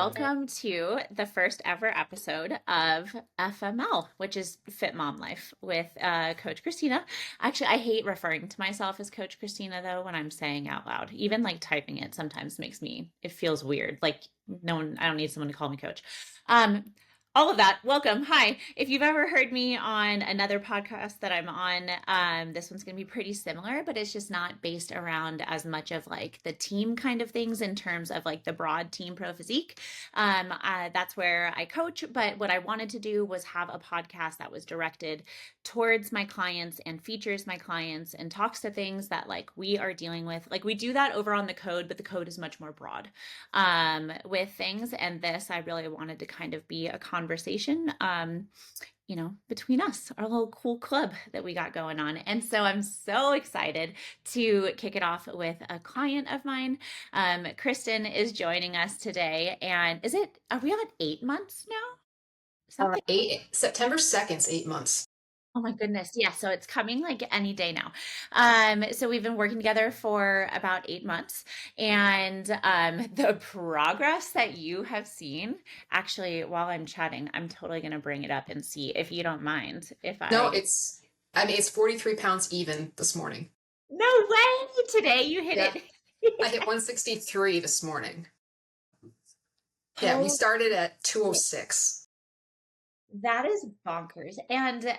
welcome to the first ever episode of FML, which is Fit Mom Life with Coach Christina. Actually, I hate referring to myself as Coach Christina though when I'm saying out loud. Even like typing it sometimes it feels weird. Like no one, I don't need someone to call me coach. Um, all of that, welcome. Hi. If you've ever heard me on another podcast that I'm on, this one's going to be pretty similar, but it's just not based around as much of like the team kind of things in terms of like the broad team pro physique. That's where I coach, but what I wanted to do was have a podcast that was directed towards my clients and features my clients and talks to things that like we are dealing with. Like we do that over on the code, but the code is much more broad with things. And this, I really wanted to kind of be a conversation, between us, our little cool club that we got going on. And so I'm so excited to kick it off with a client of mine. Kristin is joining us today. And are we on 8 months now? Something. September 2nd's 8 months. Oh my goodness. Yeah. So it's coming like any day now. So we've been working together for about 8 months and the progress that you have seen, actually, while I'm chatting, I'm totally going to bring it up and see if you don't mind if No, I, it's 43 pounds even this morning. no way today you hit Yeah. I it. hit 163 this morning. Yeah, we Oh, started at 206. that is bonkers. And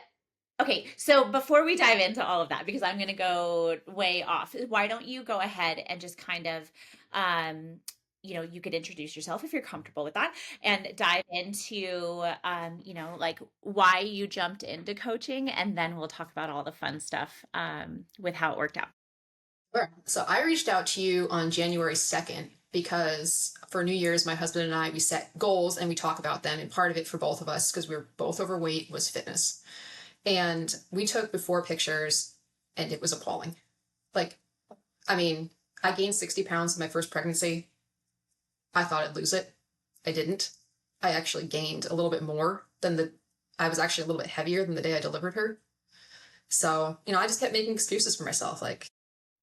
okay, so before we dive into all of that, because I'm going to go way off, why don't you go ahead and just kind of, you could introduce yourself if you're comfortable with that and dive into, like why you jumped into coaching, and then we'll talk about all the fun stuff with how it worked out. Sure. So I reached out to you on January 2nd because for New Year's, my husband and I, we set goals and we talk about them. And part of it for both of us, because we were both overweight, was fitness. And we took before pictures and it was appalling. Like, I mean, I gained 60 pounds in my first pregnancy. I thought I'd lose it. I didn't. I actually gained a little bit more I was actually a little bit heavier than the day I delivered her. So, I just kept making excuses for myself. Like,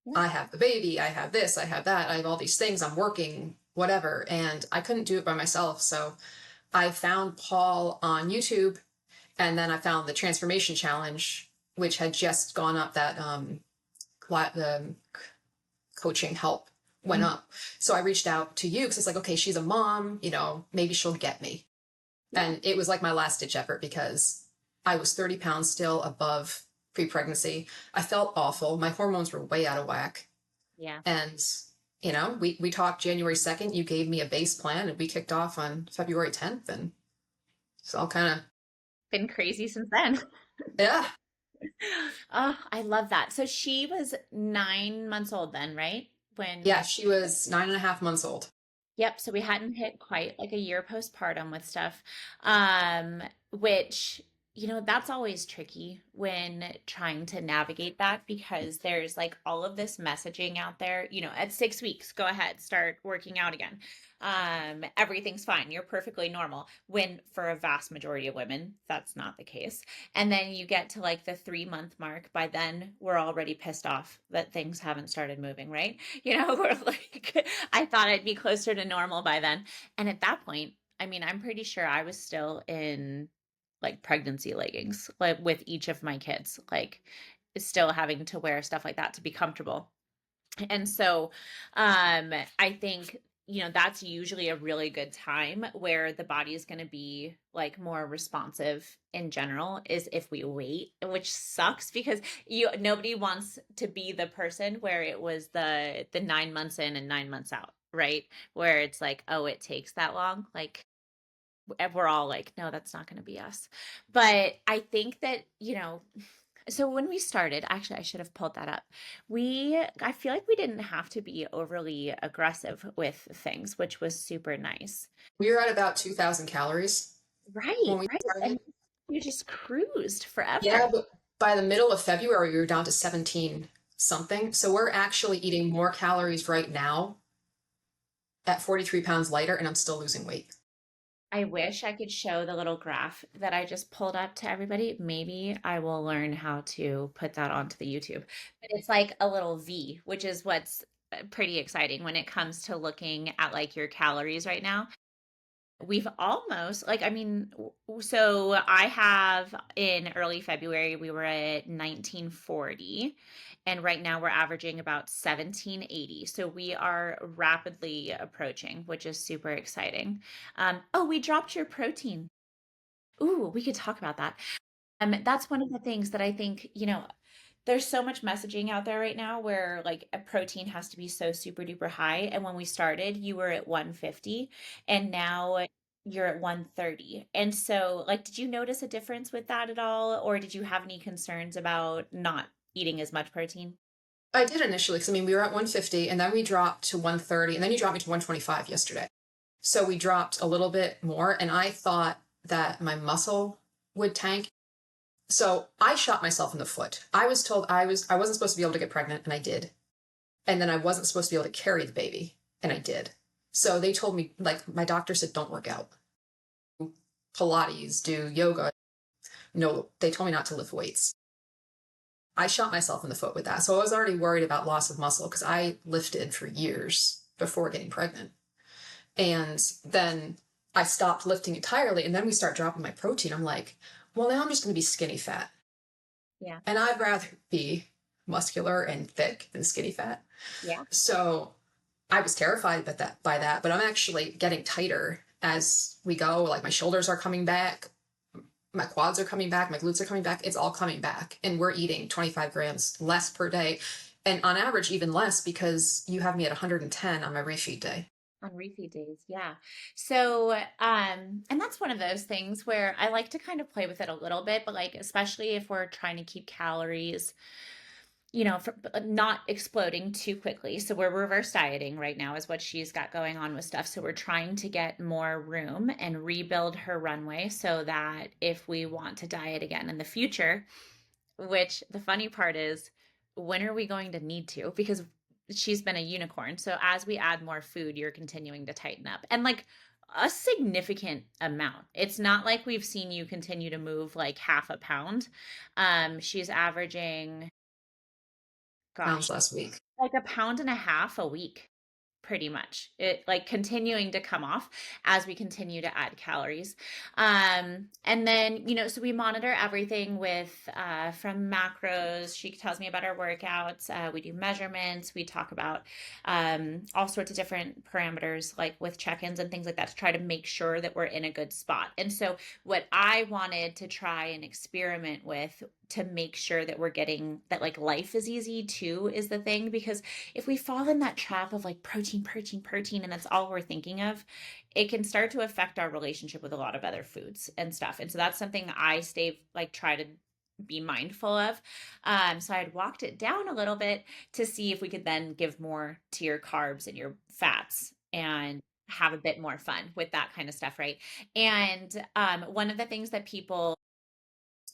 Yeah. I have the baby, I have this, I have that, I have all these things, I'm working, whatever. And I couldn't do it by myself. So I found Paul on YouTube, and then I found the Transformation Challenge, which had just gone up that the coaching help went Mhm. up. So I reached out to you because it's like, okay, she's a mom, maybe she'll get me. Yeah. And it was like my last ditch effort because I was 30 pounds still above pre-pregnancy. I felt awful. My hormones were way out of whack. Yeah. And, we talked January 2nd. You gave me a base plan and we kicked off on February 10th. And it's all kind of, Been crazy since then. yeah. Oh, I love that. So she was 9 months old then, right? Yeah, When she was 9.5 months old. Yep, so we hadn't hit quite like a year postpartum with stuff. Which, that's always tricky when trying to navigate that because there's like all of this messaging out there, at 6 weeks, go ahead, start working out again. Everything's fine, you're perfectly normal. When for a vast majority of women, that's not the case. And then you get to like the 3 month mark. By then, we're already pissed off that things haven't started moving, right? We're like, I thought I'd be closer to normal by then. And at that point, I mean, I'm pretty sure I was still in like pregnancy leggings, like with each of my kids, like still having to wear stuff like that to be comfortable. And so I think, that's usually a really good time where the body is going to be like more responsive in general is if we wait, which sucks because nobody wants to be the person where it was the 9 months in and 9 months out, right? Where it's like, oh, it takes that long. Like we're all like, no, that's not going to be us. But I think that, so when we started, actually, I should have pulled that up. I feel like we didn't have to be overly aggressive with things, which was super nice. We were at about 2,000 calories Right, when we right. started. And you just cruised forever. Yeah, but by the middle of February, we were down to 17 something. So we're actually eating more calories right now at 43 pounds lighter, and I'm still losing weight. I wish I could show the little graph that I just pulled up to everybody. Maybe I will learn how to put that onto the YouTube. But it's like a little V, which is what's pretty exciting when it comes to looking at like your calories right now. We've almost like, I mean, so I have in early February, we were at 1940, and right now we're averaging about 1780. So we are rapidly approaching, which is super exciting. Oh, we dropped your protein. Ooh, we could talk about that. That's one of the things that I think, there's so much messaging out there right now where like a protein has to be so super duper high. And when we started, you were at 150 and now you're at 130. And so, like, did you notice a difference with that at all? Or did you have any concerns about not eating as much protein? I did initially, because I mean, we were at 150 and then we dropped to 130 and then you dropped me to 125 yesterday. So we dropped a little bit more and I thought that my muscle would tank. So I shot myself in the foot. I was told I wasn't supposed to be able to get pregnant and I did. And then I wasn't supposed to be able to carry the baby and I did. So they told me, like, my doctor said, don't work out. Pilates, do yoga. No, they told me not to lift weights. I shot myself in the foot with that. So I was already worried about loss of muscle because I lifted for years before getting pregnant. And then I stopped lifting entirely. And then we start dropping my protein. I'm like, well, now I'm just going to be skinny fat. Yeah. And I'd rather be muscular and thick than skinny fat. Yeah. So I was terrified by that, but I'm actually getting tighter as we go. Like my shoulders are coming back, my quads are coming back, my glutes are coming back. It's all coming back. And we're eating 25 grams less per day. And on average, even less because you have me at 110 on my refeed day. On refeed days, yeah. So, and that's one of those things where I like to kind of play with it a little bit, but like, especially if we're trying to keep calories for not exploding too quickly. So we're reverse dieting right now is what she's got going on with stuff. So we're trying to get more room and rebuild her runway so that if we want to diet again in the future, which the funny part is, when are we going to need to? Because she's been a unicorn. So as we add more food, you're continuing to tighten up. And like a significant amount. It's not like we've seen you continue to move like half a pound. She's averaging, Pounds gosh, last week. like a pound and a half a week, pretty much. It like continuing to come off as we continue to add calories. And then, so we monitor everything with from macros. She tells me about our workouts. We do measurements. We talk about all sorts of different parameters, like with check-ins and things like that, to try to make sure that we're in a good spot. And so what I wanted to try and experiment with to make sure that we're getting that, like, life is easy too, is the thing. Because if we fall in that trap of like protein, protein, protein, and that's all we're thinking of, it can start to affect our relationship with a lot of other foods and stuff. And so that's something I try to be mindful of. So I had walked it down a little bit to see if we could then give more to your carbs and your fats and have a bit more fun with that kind of stuff, right? And one of the things that people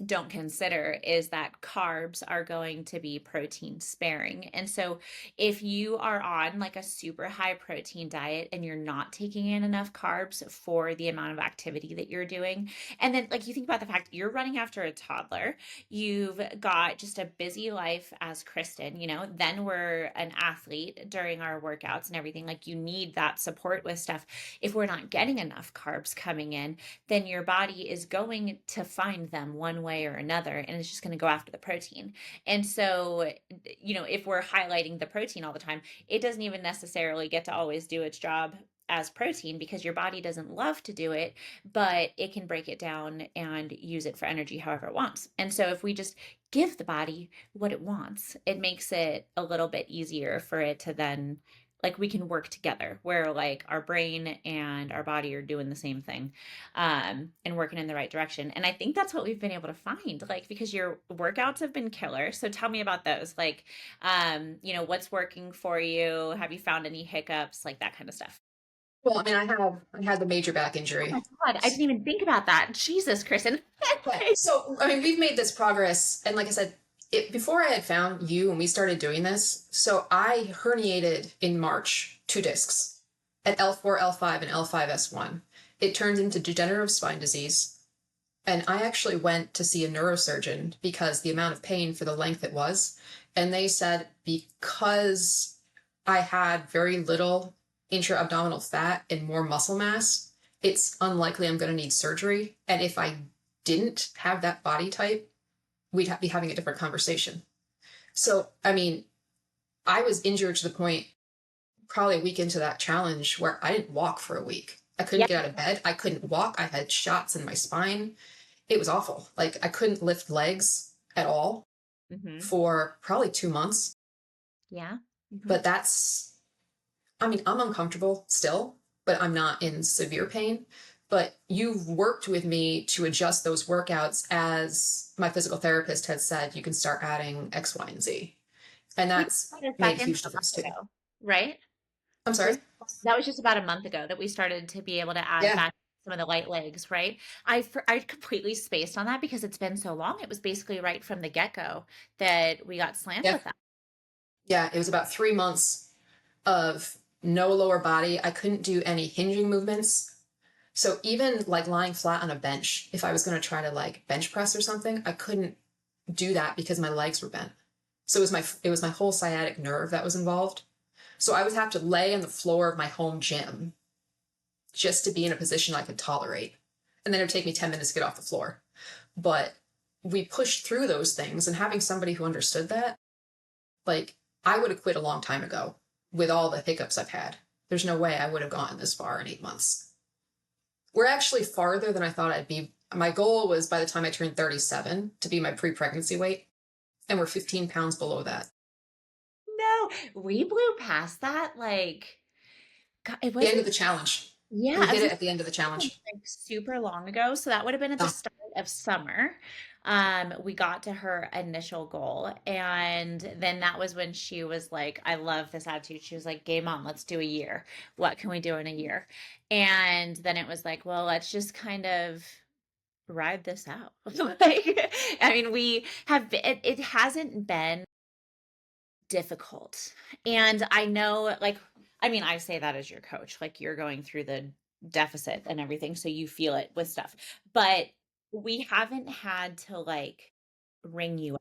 don't consider is that carbs are going to be protein sparing. And so if you are on like a super high protein diet and you're not taking in enough carbs for the amount of activity that you're doing, and then like you think about the fact you're running after a toddler, you've got just a busy life as Kristin, then we're an athlete during our workouts and everything, like you need that support with stuff. If we're not getting enough carbs coming in, then your body is going to find them one way or another, and it's just going to go after the protein. And so, if we're highlighting the protein all the time, it doesn't even necessarily get to always do its job as protein because your body doesn't love to do it, but it can break it down and use it for energy however it wants. And so if we just give the body what it wants, it makes it a little bit easier for it to then, like, we can work together where like our brain and our body are doing the same thing, and working in the right direction. And I think that's what we've been able to find, like, because your workouts have been killer. So tell me about those, like, what's working for you? Have you found any hiccups, like that kind of stuff? Well, I mean, I had the major back Oh my injury. God, I didn't even think about that. Jesus, Kristen. But so, I mean, we've made this progress. And like I said, before I had found you and we started doing this, so I herniated in March 2 discs at L4, L5, and L5S1. It turned into degenerative spine disease. And I actually went to see a neurosurgeon because the amount of pain for the length it was. And they said because I had very little intra abdominal fat and more muscle mass, it's unlikely I'm going to need surgery. And if I didn't have that body type, we'd be having a different conversation. So, I mean, I was injured to the point probably a week into that challenge where I didn't walk for a week. I couldn't Yeah. get out of bed. I couldn't walk. I had shots in my spine. It was awful. Like I couldn't lift legs at all Hmm. for probably 2 months. Yeah. Hmm. But I mean, I'm uncomfortable still, but I'm not in severe pain. But you've worked with me to adjust those workouts as my physical therapist had said, you can start adding X, Y, and Z. And We that's started a made a second huge a difference month too. ago, right? I'm Was sorry. that was just about a month ago that we started to be able to add Yeah. back some of the light legs, right? I completely spaced on that because it's been so long. It was basically right from the get-go that we got slammed Yeah. with that. Yeah. It was about 3 months of no lower body. I couldn't do any hinging movements. So even like lying flat on a bench, if I was going to try to like bench press or something, I couldn't do that because my legs were bent. So it was my whole sciatic nerve that was involved. So I would have to lay on the floor of my home gym just to be in a position I could tolerate. And then it would take me 10 minutes to get off the floor. But we pushed through those things, and having somebody who understood that, like I would have quit a long time ago with all the hiccups I've had. There's no way I would have gone this far in 8 months. We're actually farther than I thought I'd be. My goal was by the time I turned 37 to be my pre-pregnancy weight, and we're 15 pounds below that. No, we blew past that like God, it The end wasn't. of the challenge. We Yeah, I hit was it gonna at the end of the say, challenge. like super long ago. So that would have been at the Oh, start of summer. We got to her initial goal, and then that was when she was like, I love this attitude. She was like, game on, let's do a year. What can we do in a year? And then it was like, well, let's just kind of ride this out. Like, I mean, it hasn't been difficult. And I know, like, I mean, I say that as your coach, like you're going through the deficit and everything, so you feel it with stuff. But we haven't had to like ring you,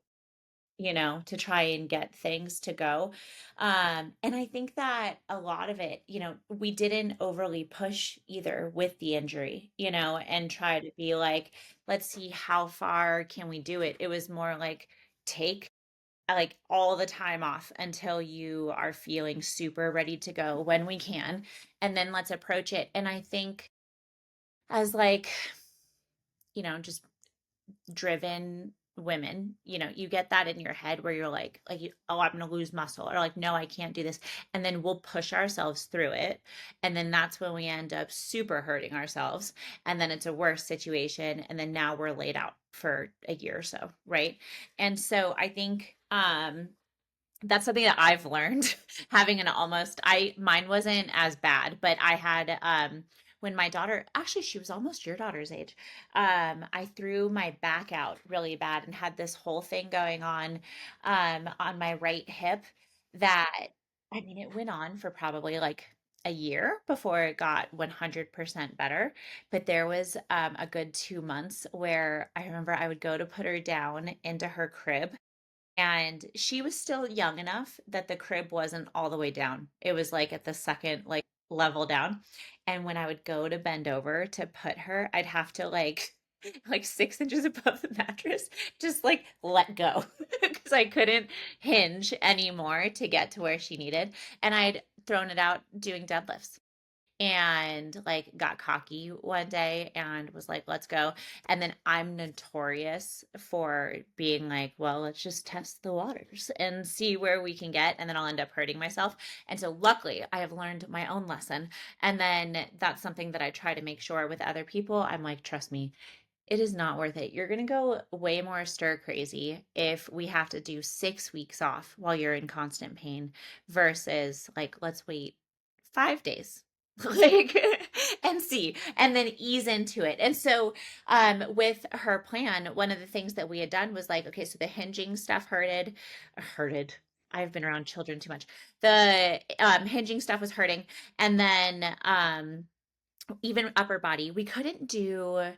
to try and get things to go. And I think that a lot of it, we didn't overly push either with the injury, and try to be like, let's see how far can we do it. It was more take like all the time off until you are feeling super ready to go when we can, and then let's approach it. And I think as like, just driven women, you get that in your head where you're oh, I'm going to lose muscle, or like, no, I can't do this. And then we'll push ourselves through it. And then that's when we end up super hurting ourselves. And then it's a worse situation. And then now we're laid out for a year or so. Right. And so I think, that's something that I've learned having an almost I mine wasn't as bad, but I had when my daughter, actually she was almost your daughter's age, I threw my back out really bad and had this whole thing going on my right hip that, I mean, it went on for probably like a year before it got 100% better. But there was a good 2 months where I remember I would go to put her down into her crib, and she was still young enough that the crib wasn't all the way down. It was like at the second level down. And when I would go to bend over to put her, I'd have to like 6 inches above the mattress, just like let go because I couldn't hinge anymore to get to where she needed. And I'd thrown it out doing deadlifts and like got cocky one day and was like, let's go. And then I'm notorious for being like, well, let's just test the waters and see where we can get, and then I'll end up hurting myself. And so luckily I have learned my own lesson, and then that's something that I try to make sure with other people. I'm like, trust me, it is not worth it. You're going to go way more stir crazy if we have to do 6 weeks off while you're in constant pain versus like, let's wait 5 days. Like, and see, and then ease into it. And so with her plan, one of the things that we had done was like, okay, so the hinging stuff hurted. I've been around children too much. The hinging stuff was hurting. And then even upper body, we couldn't do,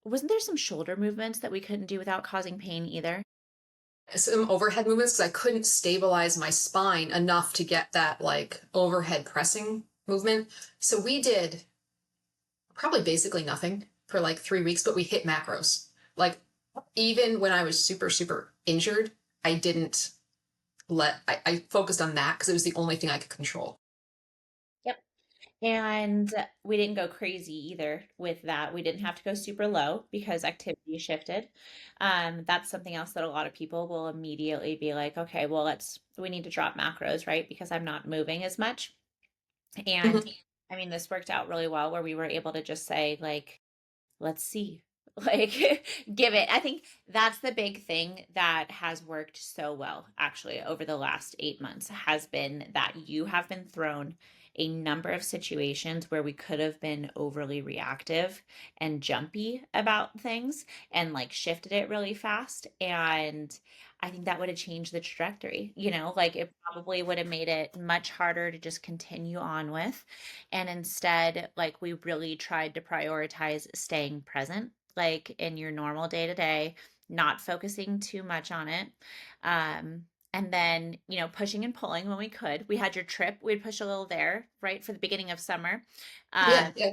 wasn't there some shoulder movements that we couldn't do without causing pain either? some overhead movements because I couldn't stabilize my spine enough to get that like overhead pressing movement. So we did probably basically nothing for like 3 weeks, but we hit macros. Like even when I was super, super injured, I didn't I focused on that because it was the only thing I could control. Yep. And we didn't go crazy either with that. We didn't have to go super low because activity shifted. That's something else that a lot of people will immediately be like, okay, well, we need to drop macros, right? Because I'm not moving as much. And Mhm. I mean, this worked out really well where we were able to just say, like, let's see. Like, give it. I think that's the big thing that has worked so well, actually, over the last 8 months has been that you have been thrown a number of situations where we could have been overly reactive and jumpy about things and like shifted it really fast. And I think that would have changed the trajectory, like it probably would have made it much harder to just continue on with. And instead, like we really tried to prioritize staying present, like in your normal day to day, not focusing too much on it. And then, pushing and pulling when we could. We had your trip, we'd push a little there, right, for the beginning of summer, Yeah, um, yeah.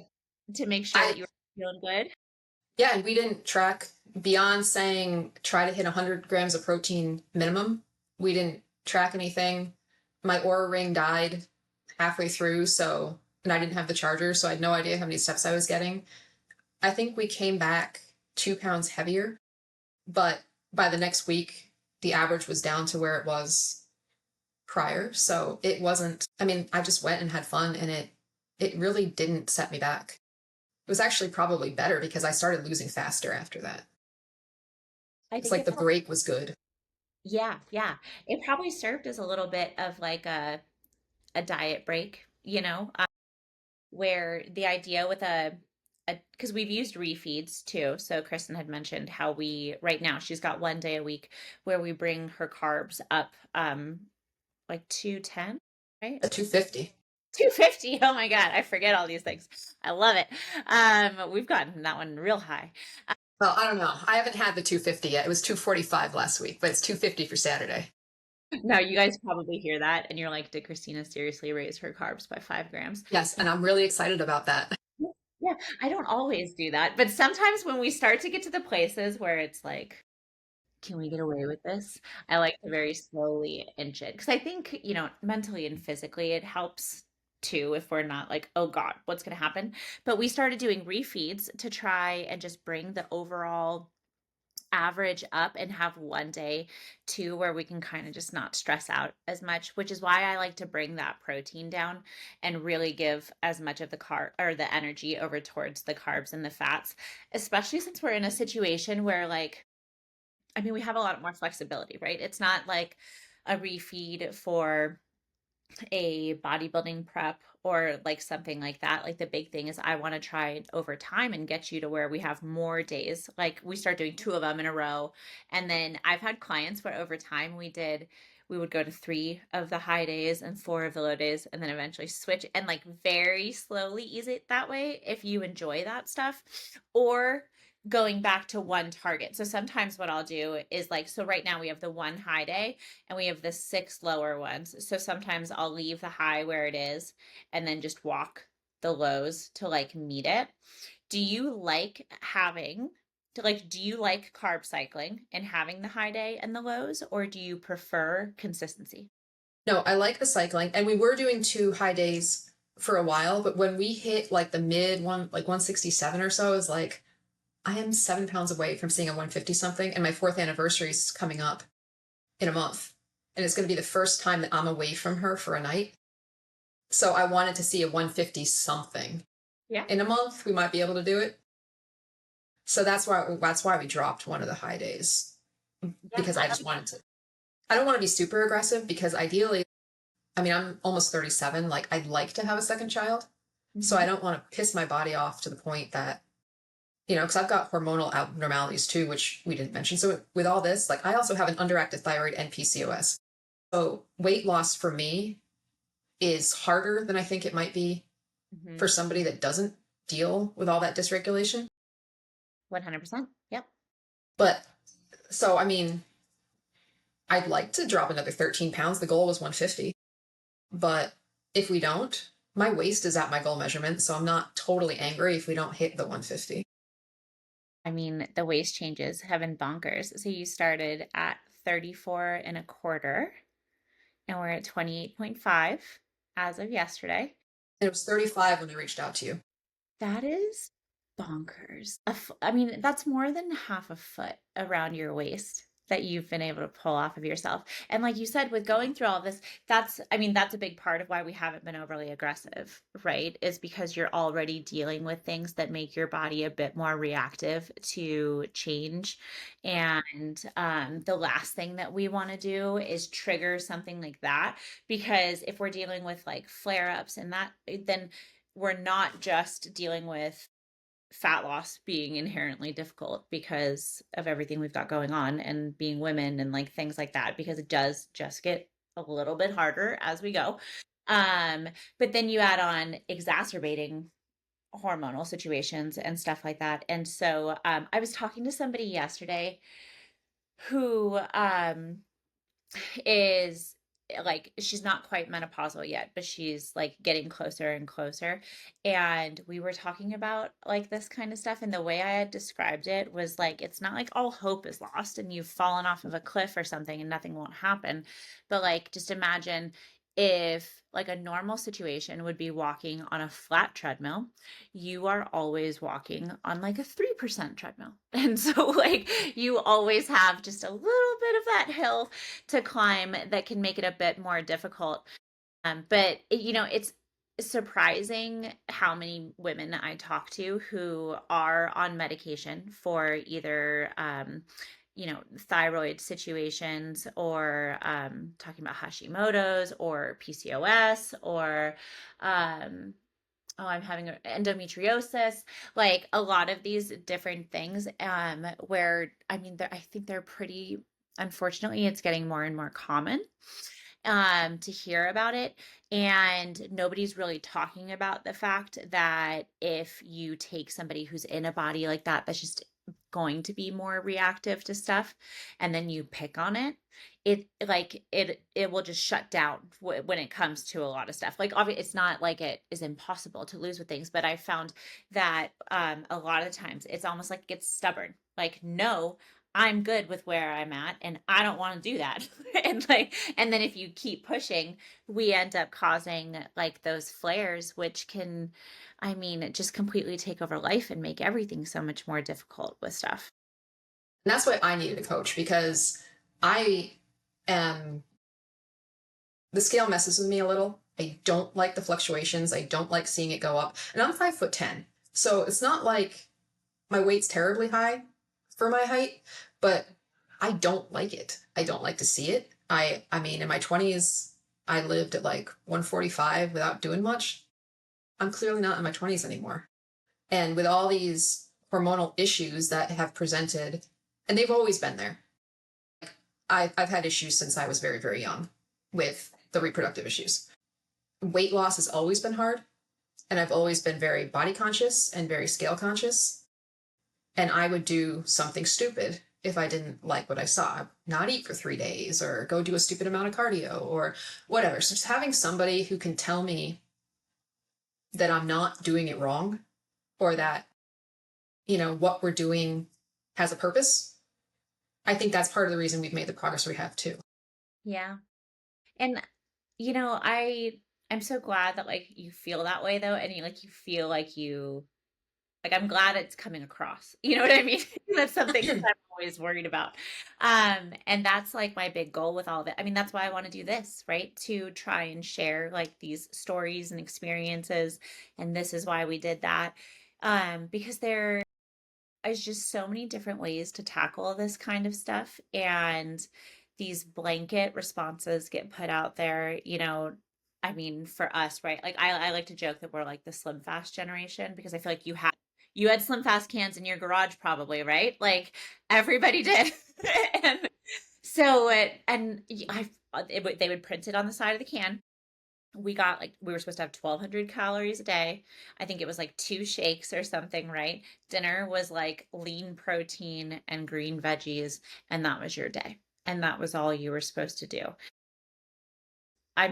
to make sure I that you were feeling good. Yeah, and we didn't track beyond saying try to hit 100 grams of protein minimum. We didn't track anything. My Aura ring died halfway through, and I didn't have the charger, so I had no idea how many steps I was getting. I think we came back 2 pounds heavier, but by the next week, the average was down to where it was prior. So it wasn't, I mean, I just went and had fun, and it really didn't set me back. It was actually probably better because I started losing faster after that. I It's think like it the probably, break was good. yeah, yeah. It probably served as a little bit of like a diet break, where the idea with because we've used refeeds too. So Kristen had mentioned how right now she's got 1 day a week where we bring her carbs up, like 210, right? A 250. 250. Oh my God, I forget all these things. I love it. We've gotten that one real high. Well, I don't know. I haven't had the 250 yet. It was 245 last week, but it's 250 for Saturday. Now you guys probably hear that and you're like, did Christina seriously raise her carbs by 5 grams? Yes, and I'm really excited about that. Yeah, I don't always do that, but sometimes when we start to get to the places where it's like, can we get away with this? I like to very slowly inch it because I think, mentally and physically it helps too if we're not like, oh God, what's going to happen? But we started doing refeeds to try and just bring the overall average up and have 1 day too where we can kind of just not stress out as much, which is why I like to bring that protein down and really give as much of the carb or the energy over towards the carbs and the fats, especially since we're in a situation where like I mean, we have a lot more flexibility, right? It's not like a refeed for a bodybuilding prep or like something like that. Like the big thing is I want to try over time and get you to where we have more days. Like we start doing two of them in a row. And then I've had clients where over time we would go to 3 of the high days and 4 of the low days and then eventually switch and like very slowly ease it that way if you enjoy that stuff. Or going back to one target. So sometimes what I'll do is like, so right now we have the one high day and we have the 6 lower ones. So sometimes I'll leave the high where it is and then just walk the lows to like meet it. Do you like do you like carb cycling and having the high day and the lows, or do you prefer consistency? No, I like the cycling, and we were doing 2 high days for a while, but when we hit like the mid one, like 167 or so, is like I am 7 pounds away from seeing a 150 something, and my fourth anniversary is coming up in a month, and it's going to be the first time that I'm away from her for a night. So I wanted to see a 150 something. Yeah. In a month, we might be able to do it. So that's why we dropped one of the high days Yeah. because I just wanted to. I don't want to be super aggressive because ideally, I mean, I'm almost 37. Like I'd like to have a second child, so I Mhm. don't want to piss my body off to the point that because I've got hormonal abnormalities too, which we didn't mention. So with all this, like I also have an underactive thyroid and PCOS. So weight loss for me is harder than I think it might be for Mhm. somebody that doesn't deal with all that dysregulation. 100%. Yep. But so I mean, I'd like to drop another 13 pounds. The goal was 150. But if we don't, My waist is at my goal measurement, so I'm not totally angry if we don't hit the 150. I mean, the waist changes have been bonkers. So you started at 34 and a quarter, and we're at 28.5 as of yesterday. And it was 35 when I reached out to you. That is bonkers. I mean, that's more than half a foot around your waist that you've been able to pull off of yourself. And like you said, with going through all of this, I mean, that's a big part of why we haven't been overly aggressive, right? Is because you're already dealing with things that make your body a bit more reactive to change. And the last thing that we want to do is trigger something like that, because if we're dealing with like flare ups and that, then we're not just dealing with fat loss being inherently difficult because of everything we've got going on and being women and like things like that, because it does just get a little bit harder as we go. Um, but then you add on exacerbating hormonal situations and stuff like that. And so I was talking to somebody yesterday who is like, she's not quite menopausal yet, but she's like getting closer and closer. And we were talking about like this kind of stuff. And the way I had described it was like, it's not like all hope is lost and you've fallen off of a cliff or something and nothing won't happen. But like, just imagine if like a normal situation would be walking on a flat treadmill, you are always walking on like a 3% treadmill. And so like you always have just a little bit of that hill to climb that can make it a bit more difficult. But you know, it's surprising how many women I talk to who are on medication for either you know, thyroid situations, or talking about Hashimoto's or PCOS, or oh, I'm having endometriosis, like a lot of these different things, where I mean, I think they're pretty, unfortunately, it's getting more and more common to hear about it. And nobody's really talking about the fact that if you take somebody who's in a body like that, that's just going to be more reactive to stuff, and then you pick on it, it will just shut down when it comes to a lot of stuff. Like, obviously, it's not like it is impossible to lose with things, but I found that a lot of times it's almost like it gets stubborn. Like, no, I'm good with where I'm at and I don't want to do that. And like, and then if you keep pushing, we end up causing like those flares, which can, I mean, just completely take over life and make everything so much more difficult with stuff. And that's why I needed a coach, because I am, the scale messes with me a little. I don't like the fluctuations. I don't like seeing it go up. And I'm 5'10". So it's not like my weight's terribly high for my height, but I don't like it. I don't like to see it. I mean, in my 20s, I lived at like 145 without doing much. I'm clearly not in my 20s anymore. And with all these hormonal issues that have presented, and they've always been there. I've had issues since I was very, very young with the reproductive issues. Weight loss has always been hard, and I've always been very body conscious and very scale conscious. And I would do something stupid if I didn't like what I saw. Not eat for 3 days, or go do a stupid amount of cardio, or whatever. So just having somebody who can tell me that I'm not doing it wrong, or that, you know, what we're doing has a purpose. I think that's part of the reason we've made the progress we have too. Yeah. And you know, I'm so glad that like you feel that way though, and you feel like like, I'm glad it's coming across. You know what I mean? That's something that I'm always worried about. And that's like my big goal with all of it. I mean, that's why I want to do this, right? To try and share like these stories and experiences. And this is why we did that. Because there is just so many different ways to tackle this kind of stuff. And these blanket responses get put out there, you know. I mean, for us, right? Like I like to joke that we're like the slim fast generation, because I feel like you had slim fast cans in your garage probably, right? Like everybody did. And so they would print it on the side of the can. We got like, we were supposed to have 1,200 calories a day. I think it was like two shakes or something, right? Dinner was like lean protein and green veggies, and that was your day. And that was all you were supposed to do. I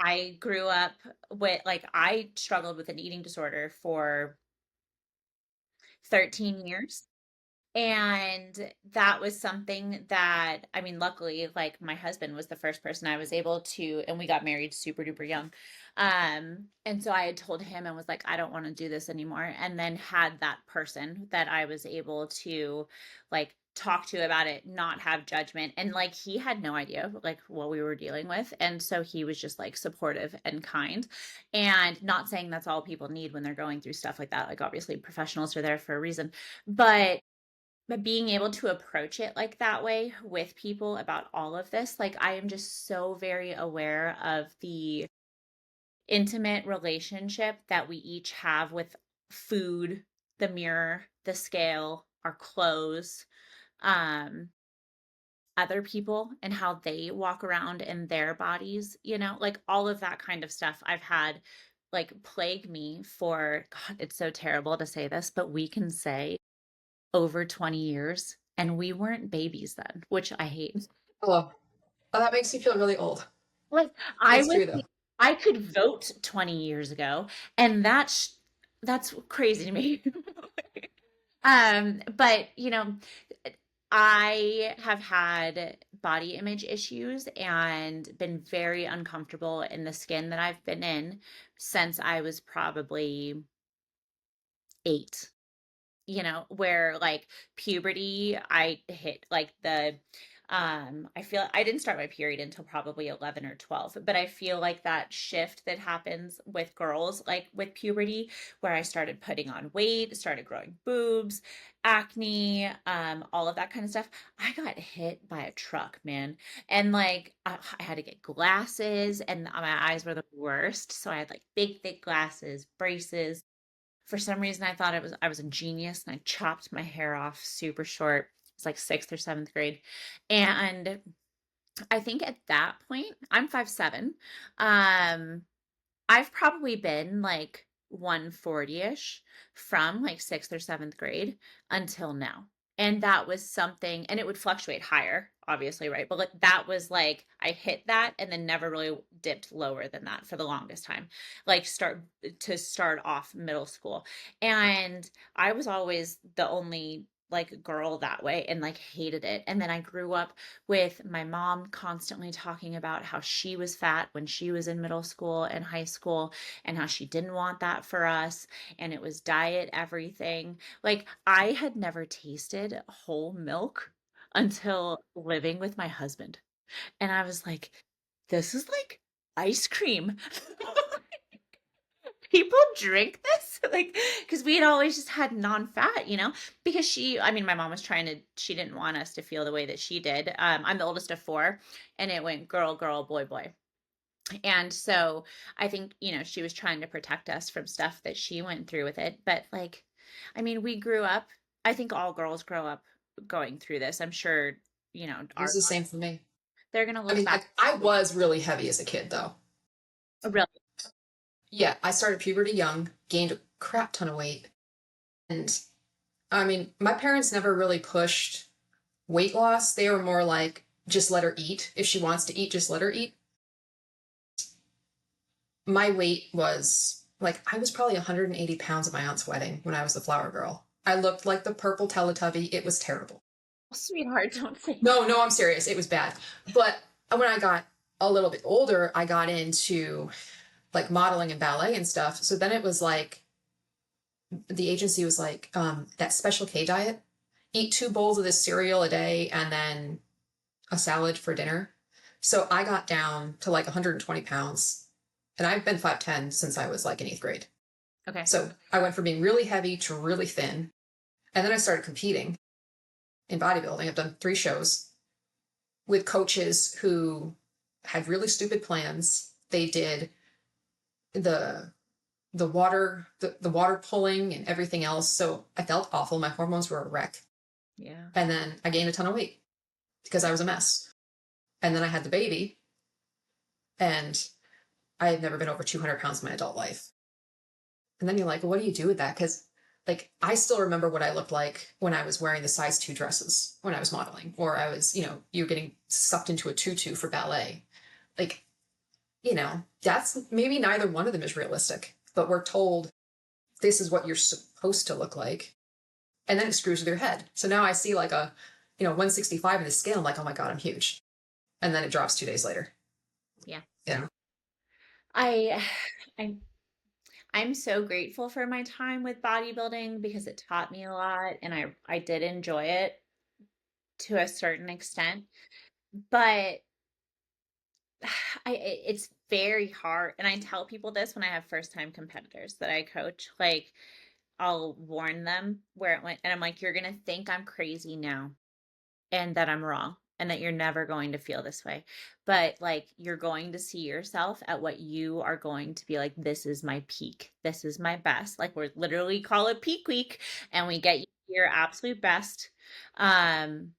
I grew up with like I struggled with an eating disorder for 13 years. And that was something that, I mean, luckily, like my husband was the first person I was able to, and we got married super duper young. And so I had told him and was like, I don't want to do this anymore. And then had that person that I was able to like talk to about it, not have judgment. And like he had no idea like what we were dealing with. And so he was just like supportive and kind. And not saying that's all people need when they're going through stuff like that. Like obviously professionals are there for a reason. But being able to approach it like that way with people about all of this, like I am just so very aware of the intimate relationship that we each have with food, the mirror, the scale, our clothes, um, other people and how they walk around in their bodies, like all of that kind of stuff I've had like plague me for, God, it's so terrible to say this, but we can say over 20 years and we weren't babies then, which I hate. Oh, oh, that makes me feel really old. Like I It's was true though. I could vote 20 years ago and that's crazy to me. But I have had body image issues and been very uncomfortable in the skin that I've been in since I was probably 8. Where like puberty, I hit like I feel I didn't start my period until probably 11 or 12, but I feel like that shift that happens with girls, like with puberty, where I started putting on weight, started growing boobs, acne, all of that kind of stuff. I got hit by a truck, man. And like I had to get glasses and my eyes were the worst. So I had like big, thick glasses, braces. For some reason, I was a genius and I chopped my hair off super short. It's like sixth or seventh grade. And I think at that point, I'm 5'7". Um, I've probably been like 140-ish from like sixth or seventh grade until now. And that was something, and it would fluctuate higher, obviously, right? But like that was like I hit that and then never really dipped lower than that for the longest time. Like start off middle school. And I was always the only like girl that way and like hated it. And then I grew up with my mom constantly talking about how she was fat when she was in middle school and high school and how she didn't want that for us and it was diet everything. Like I had never tasted whole milk until living with my husband. And I was like, this is like ice cream. People drink this like because we had always just had non-fat, because I mean my mom was she didn't want us to feel the way that she did. I'm the oldest of four and it went girl girl boy boy, and so I think she was trying to protect us from stuff that she went through with it. But like I mean we grew up, I think all girls grow up going through this. I'm sure It was the same for me. they're gonna I look mean, back. I was really heavy as a kid though. Really. Yeah, I started puberty young, gained a crap ton of weight. And I mean, my parents never really pushed weight loss. They were more like, just let her eat. If she wants to eat, just let her eat. My weight was like, I was probably 180 pounds at my aunt's wedding when I was the flower girl. I looked like the purple Teletubby. It was terrible. Sweetheart, don't say No, that. no, I'm serious. It was bad. But when I got a little bit older, I got into like modeling and ballet and stuff. So then it was like, the agency was like, that Special K diet, eat 2 bowls of this cereal a day and then a salad for dinner. So I got down to like 120 pounds and I've been 5'10" since I was like in 8th grade. Okay. So I went from being really heavy to really thin. And then I started competing in bodybuilding. I've done 3 shows with coaches who had really stupid plans. They did the the water pulling and everything else. So I felt awful. My hormones were a wreck. Yeah. And then I gained a ton of weight because I was a mess. And then I had the baby and I had never been over 200 pounds in my adult life. And then you're like, well, what do you do with that? Because like I still remember what I looked like when I was wearing the size 2 dresses when I was modeling, or I was, you're getting sucked into a tutu for ballet. Like that's maybe neither one of them is realistic, but we're told this is what you're supposed to look like. And then it screws with your head. So now I see like a, 165 in the scale. I'm like, oh my God, I'm huge. And then it drops 2 days later. Yeah. Yeah. I I'm I'm so grateful for my time with bodybuilding because it taught me a lot and I did enjoy it to a certain extent. But it's very hard. And I tell people this when I have first time competitors that I coach. Like, I'll warn them where it went, and I'm like, you're gonna think I'm crazy now and that I'm wrong and that you're never going to feel this way. But like, you're going to see yourself at what you are going to be like, this is my peak. This is my best. Like, we're literally call it peak week and we get you your absolute best. Um,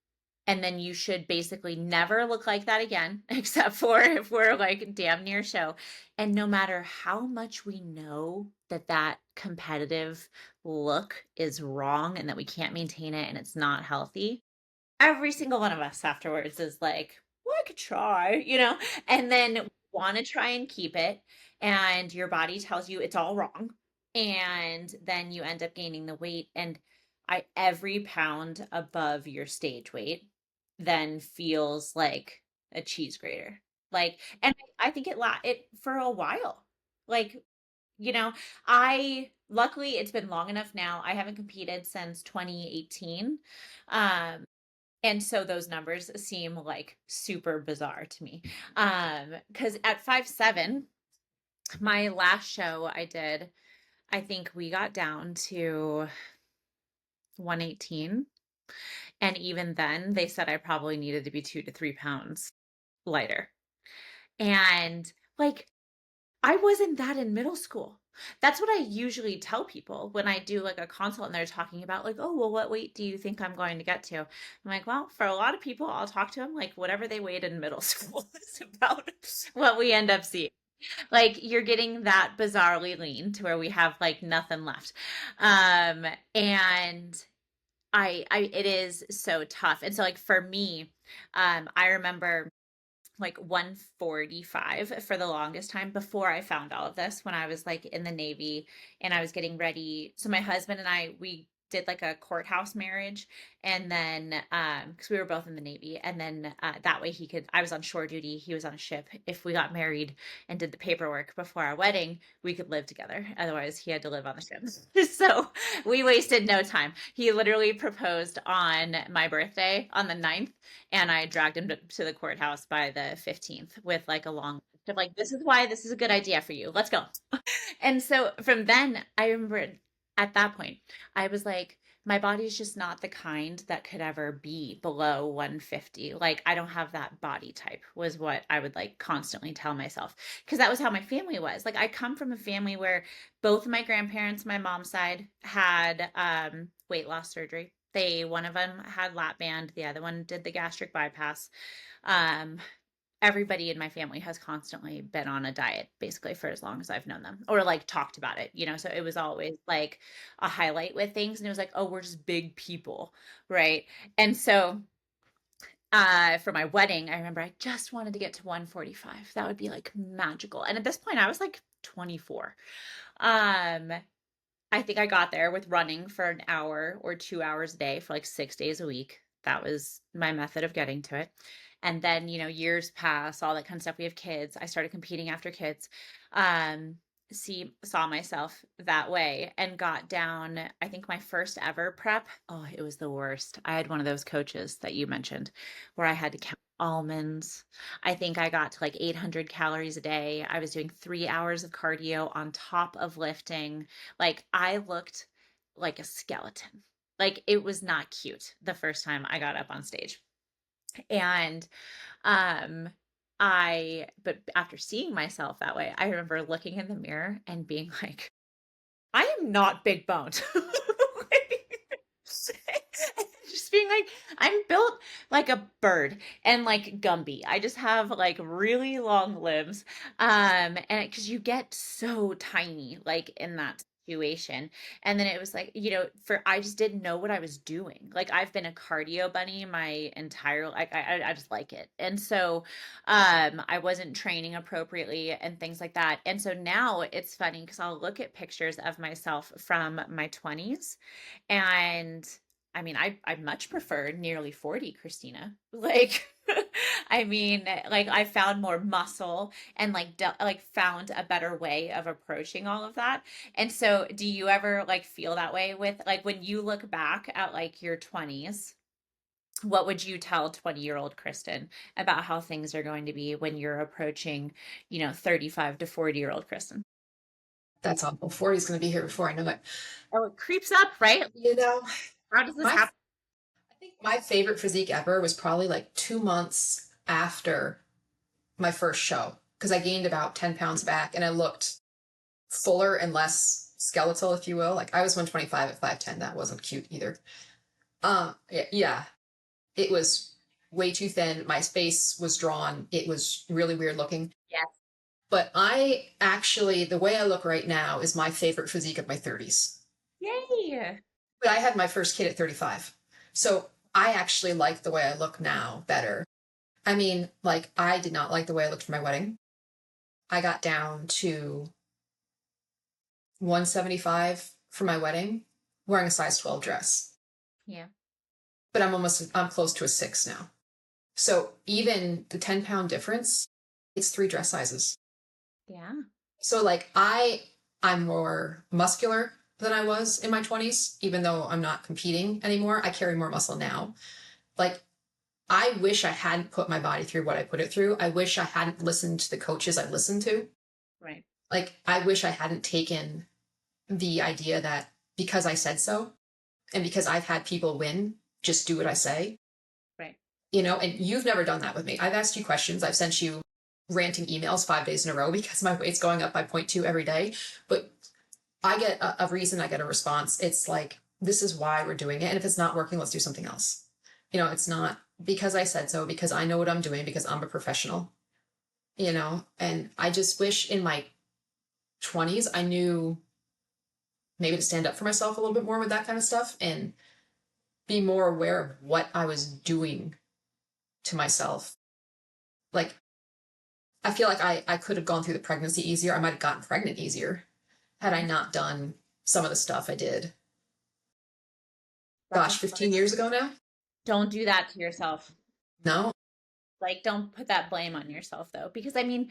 and then you should basically never look like that again, except for if we're like damn near show. And no matter how much we know that that competitive look is wrong and that we can't maintain it and it's not healthy, every single one of us afterwards is like, well, I could try, and then want to try and keep it. And your body tells you it's all wrong. And then you end up gaining the weight. And every pound above your stage weight then feels like a cheese grater. Like, and I think it for a while. Like, you know, luckily it's been long enough now. I haven't competed since 2018. Um, and so those numbers seem like super bizarre to me. Because at 5'7", my last show I did, I think we got down to 118. And even then, they said I probably needed to be 2 to 3 pounds lighter. And like, I wasn't that in middle school. That's what I usually tell people when I do like a consult and they're talking about like, oh, well, what weight do you think I'm going to get to? I'm like, well, for a lot of people, I'll talk to them like whatever they weighed in middle school is about what we end up seeing. Like you're getting that bizarrely lean to where we have like nothing left. And it is so tough. And so like for me, I remember like 145 for the longest time before I found all of this when I was like in the Navy and I was getting ready. So my husband and we did like a courthouse marriage and then because we were both in the Navy and then that way I was on shore duty, he was on a ship. If we got married and did the paperwork before our wedding, we could live together. Otherwise, he had to live on the ship. So we wasted no time. He literally proposed on my birthday on the 9th and I dragged him to the courthouse by the 15th with like a long list of like, this is why this is a good idea for you. Let's go. And so from then, I remember at that point, I was like, my body's just not the kind that could ever be below 150. Like, I don't have that body type, was what I would like constantly tell myself. Because that was how my family was. Like, I come from a family where both of my grandparents, my mom's side, had weight loss surgery. One of them had lap band, the other one did the gastric bypass. Um, Everybody in my family has constantly been on a diet basically for as long as I've known them or like talked about it, so it was always like a highlight with things and it was like, oh, we're just big people, right? And so for my wedding, I remember I just wanted to get to 145. That would be like magical. And at this point I was like 24. Um I think I got there with running for an hour or 2 hours a day for like 6 days a week. That was my method of getting to it. And then, years pass, all that kind of stuff. We have kids. I started competing after kids. Um, saw myself that way and got down, I think my first ever prep. Oh, it was the worst. I had one of those coaches that you mentioned where I had to count almonds. I think I got to like 800 calories a day. I was doing 3 hours of cardio on top of lifting. Like I looked like a skeleton. Like it was not cute the first time I got up on stage. And um but after seeing myself that way, I remember looking in the mirror and being like, I am not big boned. Just being like, I'm built like a bird and like Gumby. I just have like really long limbs. And because you get so tiny, like in that situation. And then it was like, I just didn't know what I was doing. Like I've been a cardio bunny my entire, like I just like it. And so I wasn't training appropriately and things like that. And so now it's funny because I'll look at pictures of myself from my 20s, and I mean, I much prefer nearly 40, Christina. Like, I mean, like I found more muscle and like found a better way of approaching all of that. And so, do you ever like feel that way with like when you look back at like your 20s, what would you tell 20-year-old Kristen about how things are going to be when you're approaching, 35 to 40-year-old Kristen? That's awful. 40 is going to be here before I know it. Oh, it creeps up, right? You know, How does this my happen? I think my favorite physique ever was probably like 2 months after my first show because I gained about 10 pounds back and I looked fuller and less skeletal, if you will. Like I was 125 at 5'10. That wasn't cute either. Yeah, it was way too thin. My face was drawn. It was really weird looking. Yes. But I actually, the way I look right now is my favorite physique of my 30s. Yay. But I had my first kid at 35. So I actually like the way I look now better. I mean, like, I did not like the way I looked for my wedding. I got down to 175 for my wedding wearing a size 12 dress. Yeah. But I'm close to a 6 now. So even the 10-pound difference, it's 3 dress sizes. Yeah. So like I'm more muscular than I was in my 20s, even though I'm not competing anymore. I carry more muscle now. Like I wish I hadn't put my body through what I put it through. I wish I hadn't listened to the coaches I listened to. Right. Like I wish I hadn't taken the idea that because I said so and because I've had people win, just do what I say. Right. And you've never done that with me. I've asked you questions. I've sent you ranting emails 5 days in a row because my weight's going up by point 0.2 every day. But I get a reason, I get a response. It's like, this is why we're doing it. And if it's not working, let's do something else. It's not because I said so, because I know what I'm doing, because I'm a professional, and I just wish in my 20s I knew maybe to stand up for myself a little bit more with that kind of stuff and be more aware of what I was doing to myself. Like, I feel like I could have gone through the pregnancy easier. I might have gotten pregnant easier had I not done some of the stuff I did. That's Gosh, a 15 years ago now? Don't do that to yourself. No, Like, don't put that blame on yourself, though, because I mean,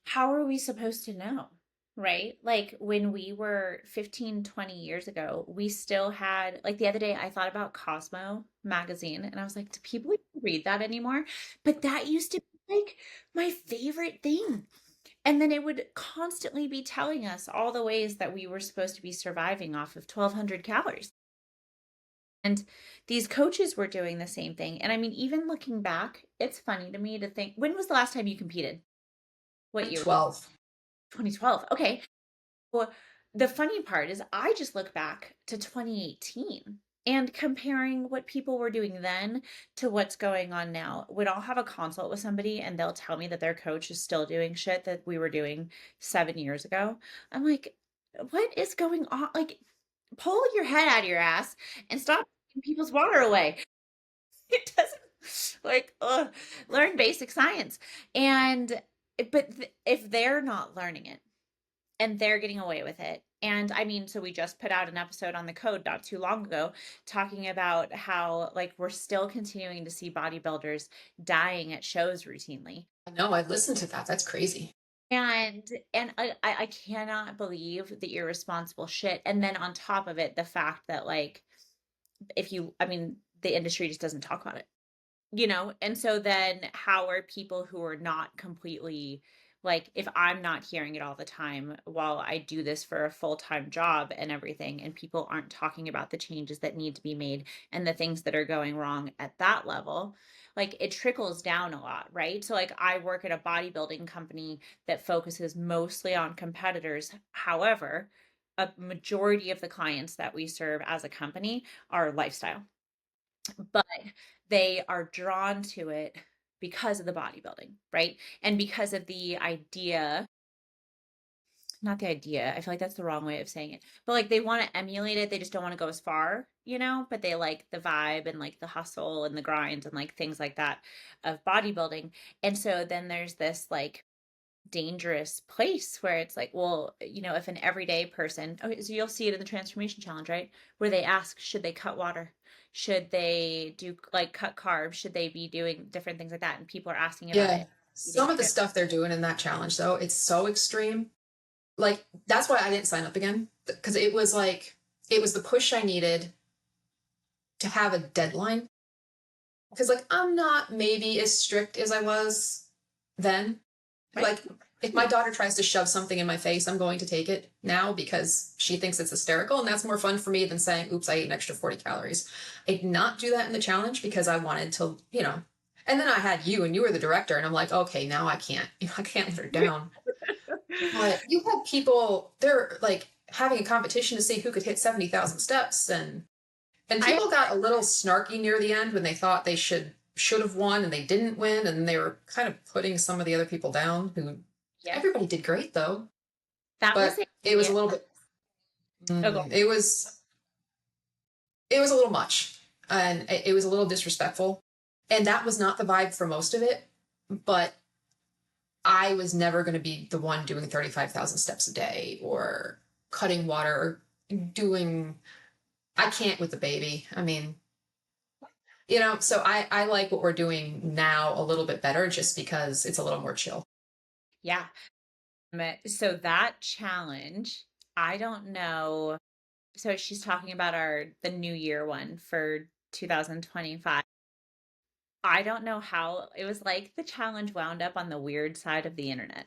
how are we supposed to know? Right? Like, when we were 15, 20 years ago, we still had, like, the other day, I thought about Cosmo magazine, and I was like, do people even read that anymore? But that used to be like my favorite thing. And then it would constantly be telling us all the ways that we were supposed to be surviving off of 1,200 calories. And these coaches were doing the same thing. And I mean, even looking back, it's funny to me to think, when was the last time you competed? What year? 12. 2012. Okay. Well, the funny part is I just look back to 2018 and comparing what people were doing then to what's going on now. When I'll have a consult with somebody and they'll tell me that their coach is still doing shit that we were doing 7 years ago, I'm like, what is going on? Like, pull your head out of your ass and stop taking people's water away. It doesn't like learn basic science. And if they're not learning it and they're getting away with it, and I mean, so we just put out an episode on the code not too long ago talking about how like we're still continuing to see bodybuilders dying at shows routinely. I know, I've listened to that. That's crazy. And I cannot believe the irresponsible shit. And then on top of it, the fact that like I mean, the industry just doesn't talk about it. And so then how are people who are not completely like, if I'm not hearing it all the time while I do this for a full-time job and everything, and people aren't talking about the changes that need to be made and the things that are going wrong at that level, like it trickles down a lot, right? So like I work at a bodybuilding company that focuses mostly on competitors. However, a majority of the clients that we serve as a company are lifestyle, but they are drawn to it because of the bodybuilding, right? And because of the idea not the idea. I feel like that's the wrong way of saying it. But like they want to emulate it, they just don't want to go as far, but they like the vibe and like the hustle and the grind and like things like that of bodybuilding. And so then there's this like dangerous place where it's like, well, if an everyday person, okay, so you'll see it in the transformation challenge, right? Where they ask, should they cut water? Should they do like cut carbs? Should they be doing different things like that? And people are asking about Yeah. it, eating Some of the shit. stuff they're doing in that challenge, though, it's so extreme. Like, that's why I didn't sign up again. Because it was like, it was the push I needed to have a deadline. Because, like, I'm not maybe as strict as I was then. Right. Like, if my daughter tries to shove something in my face, I'm going to take it now because she thinks it's hysterical. And that's more fun for me than saying, oops, I ate an extra 40 calories. I did not do that in the challenge because I wanted to, And then I had you and you were the director. And I'm like, okay, now I can't, I can't let her down. But you had people, they're like having a competition to see who could hit 70,000 steps. And I people got a little snarky near the end when they thought they should have won and they didn't win, and they were kind of putting some of the other people down. Who Yep. everybody did great though, That was but the it was idea. a little bit. Oh, go. It was a little much, and it was a little disrespectful, and that was not the vibe for most of it. But I was never going to be the one doing 35,000 steps a day or cutting water or doing. I can't with the baby. I mean, so I like what we're doing now a little bit better just because it's a little more chill. Yeah. So that challenge, I don't know. So she's talking about the New Year one for 2025. I don't know how it was like the challenge wound up on the weird side of the internet.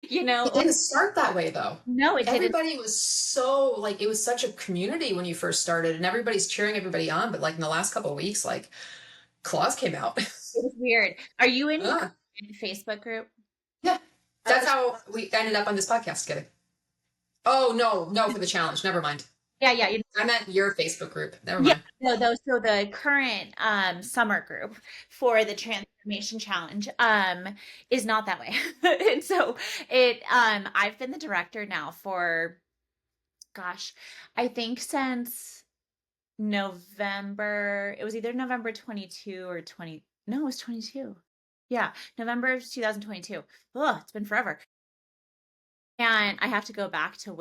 It Like didn't start that way though. no, it didn't. Everybody was so like it was such a community when you first started, and everybody's cheering everybody on. But like in the last couple of weeks, like claws came out. It was weird. Are you in the Ah, Facebook group? yeah, Of that's the how we ended up on this podcast together. Oh no, no, for the challenge. Never mind. Yeah, yeah, I meant your Facebook group. Never yeah. mind. No, those so the current summer group for the transformation challenge is not that way. And so I've been the director now for gosh, I think since November, it was either November 22 or 20. No, it was 22. Yeah, November of 2022. Oh, it's been forever. And I have to go back to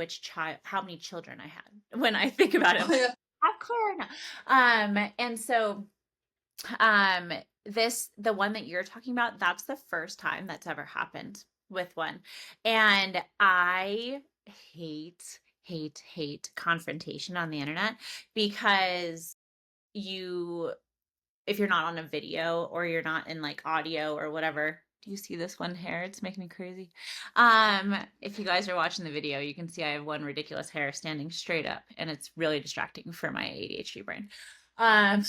how many children I had when I think about it. Oh yeah. Not clear now. And so um the one that you're talking about, that's the first time that's ever happened with one. And I hate confrontation on the internet because you if you're not on a video or you're not in like audio or whatever. Do you see this one hair? It's making me crazy. If you guys are watching the video, you can see I have one ridiculous hair standing straight up, and it's really distracting for my ADHD brain. Um,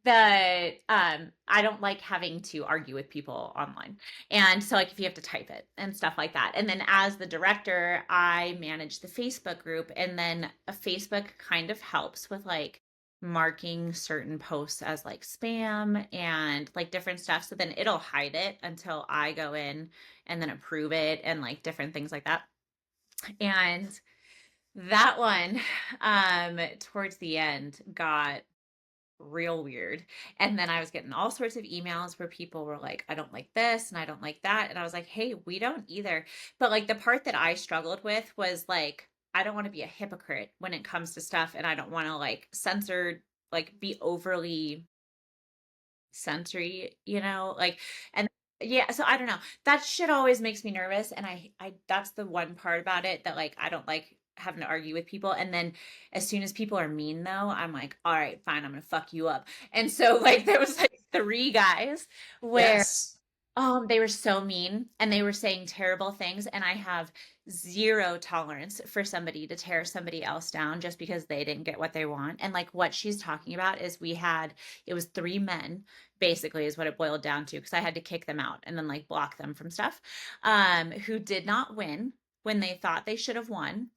that I don't like having to argue with people online. And so like if you have to type it and stuff like that. And then as the director, I manage the Facebook group, and then a Facebook kind of helps with like marking certain posts as like spam and like different stuff. So then it'll hide it until I go in and then approve it and like different things like that. And that one, towards the end got real weird. And then I was getting all sorts of emails where people were like, I don't like this and I don't like that. And I was like, hey, we don't either. But like the part that I struggled with was like, I don't want to be a hypocrite when it comes to stuff. And I don't want to like censor, like be overly sensory, like, and yeah, so I don't know. That shit always makes me nervous. And that's the one part about it that like, I don't like having to argue with people. And then as soon as people are mean though, I'm like, all right, fine, I'm gonna fuck you up. And so like there was like three guys where Yes. they were so mean and they were saying terrible things, and I have zero tolerance for somebody to tear somebody else down just because they didn't get what they want. And like what she's talking about is it was three men basically is what it boiled down to, because I had to kick them out and then like block them from stuff, who did not win when they thought they should have won.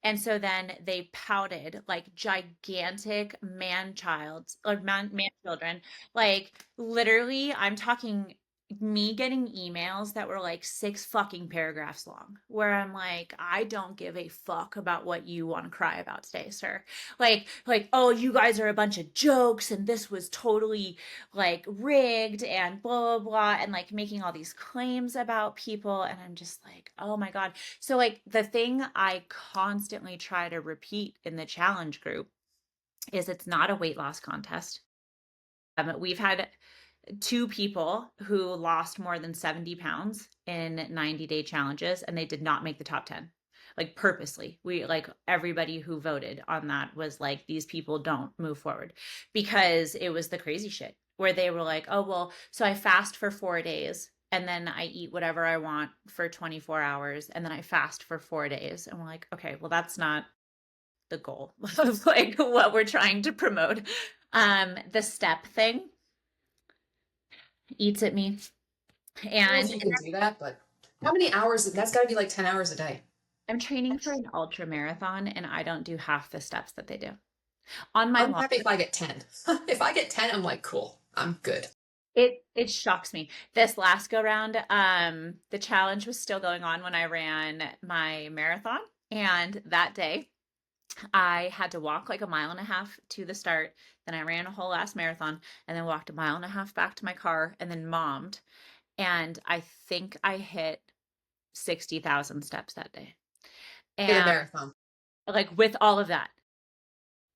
And so then they pouted like gigantic man children, like literally, I'm talking me getting emails that were like 6 fucking paragraphs long, where I'm like, I don't give a fuck about what you want to cry about today, sir. Oh, you guys are a bunch of jokes and this was totally like rigged and blah, blah, blah, and like making all these claims about people. And I'm just like, oh my God. So, like, the thing I constantly try to repeat in the challenge group is it's not a weight loss contest. We've had 2 people who lost more than 70 pounds in 90-day challenges, and they did not make the top 10. Like, purposely. We, like, everybody who voted on that was like, these people don't move forward, because it was the crazy shit where they were like, oh, well, so I fast for 4 days and then I eat whatever I want for 24 hours and then I fast for 4 days. And we're like, okay, well, that's not the goal of like what we're trying to promote. The step thing eats at me. I don't know if And you can do that, but how many hours? That's got to be like 10 hours a day. I'm training for an ultra marathon and I don't do half the steps that they do. On my I'm long, happy if I get 10. If I get 10, I'm like, cool, I'm good. it shocks me. This last go round, the challenge was still going on when I ran my marathon. And that day I had to walk like a mile and a half to the start. Then I ran a whole last marathon and then walked a mile and a half back to my car and then mommed. And I think I hit 60,000 steps that day. In a And marathon. like, with all of that,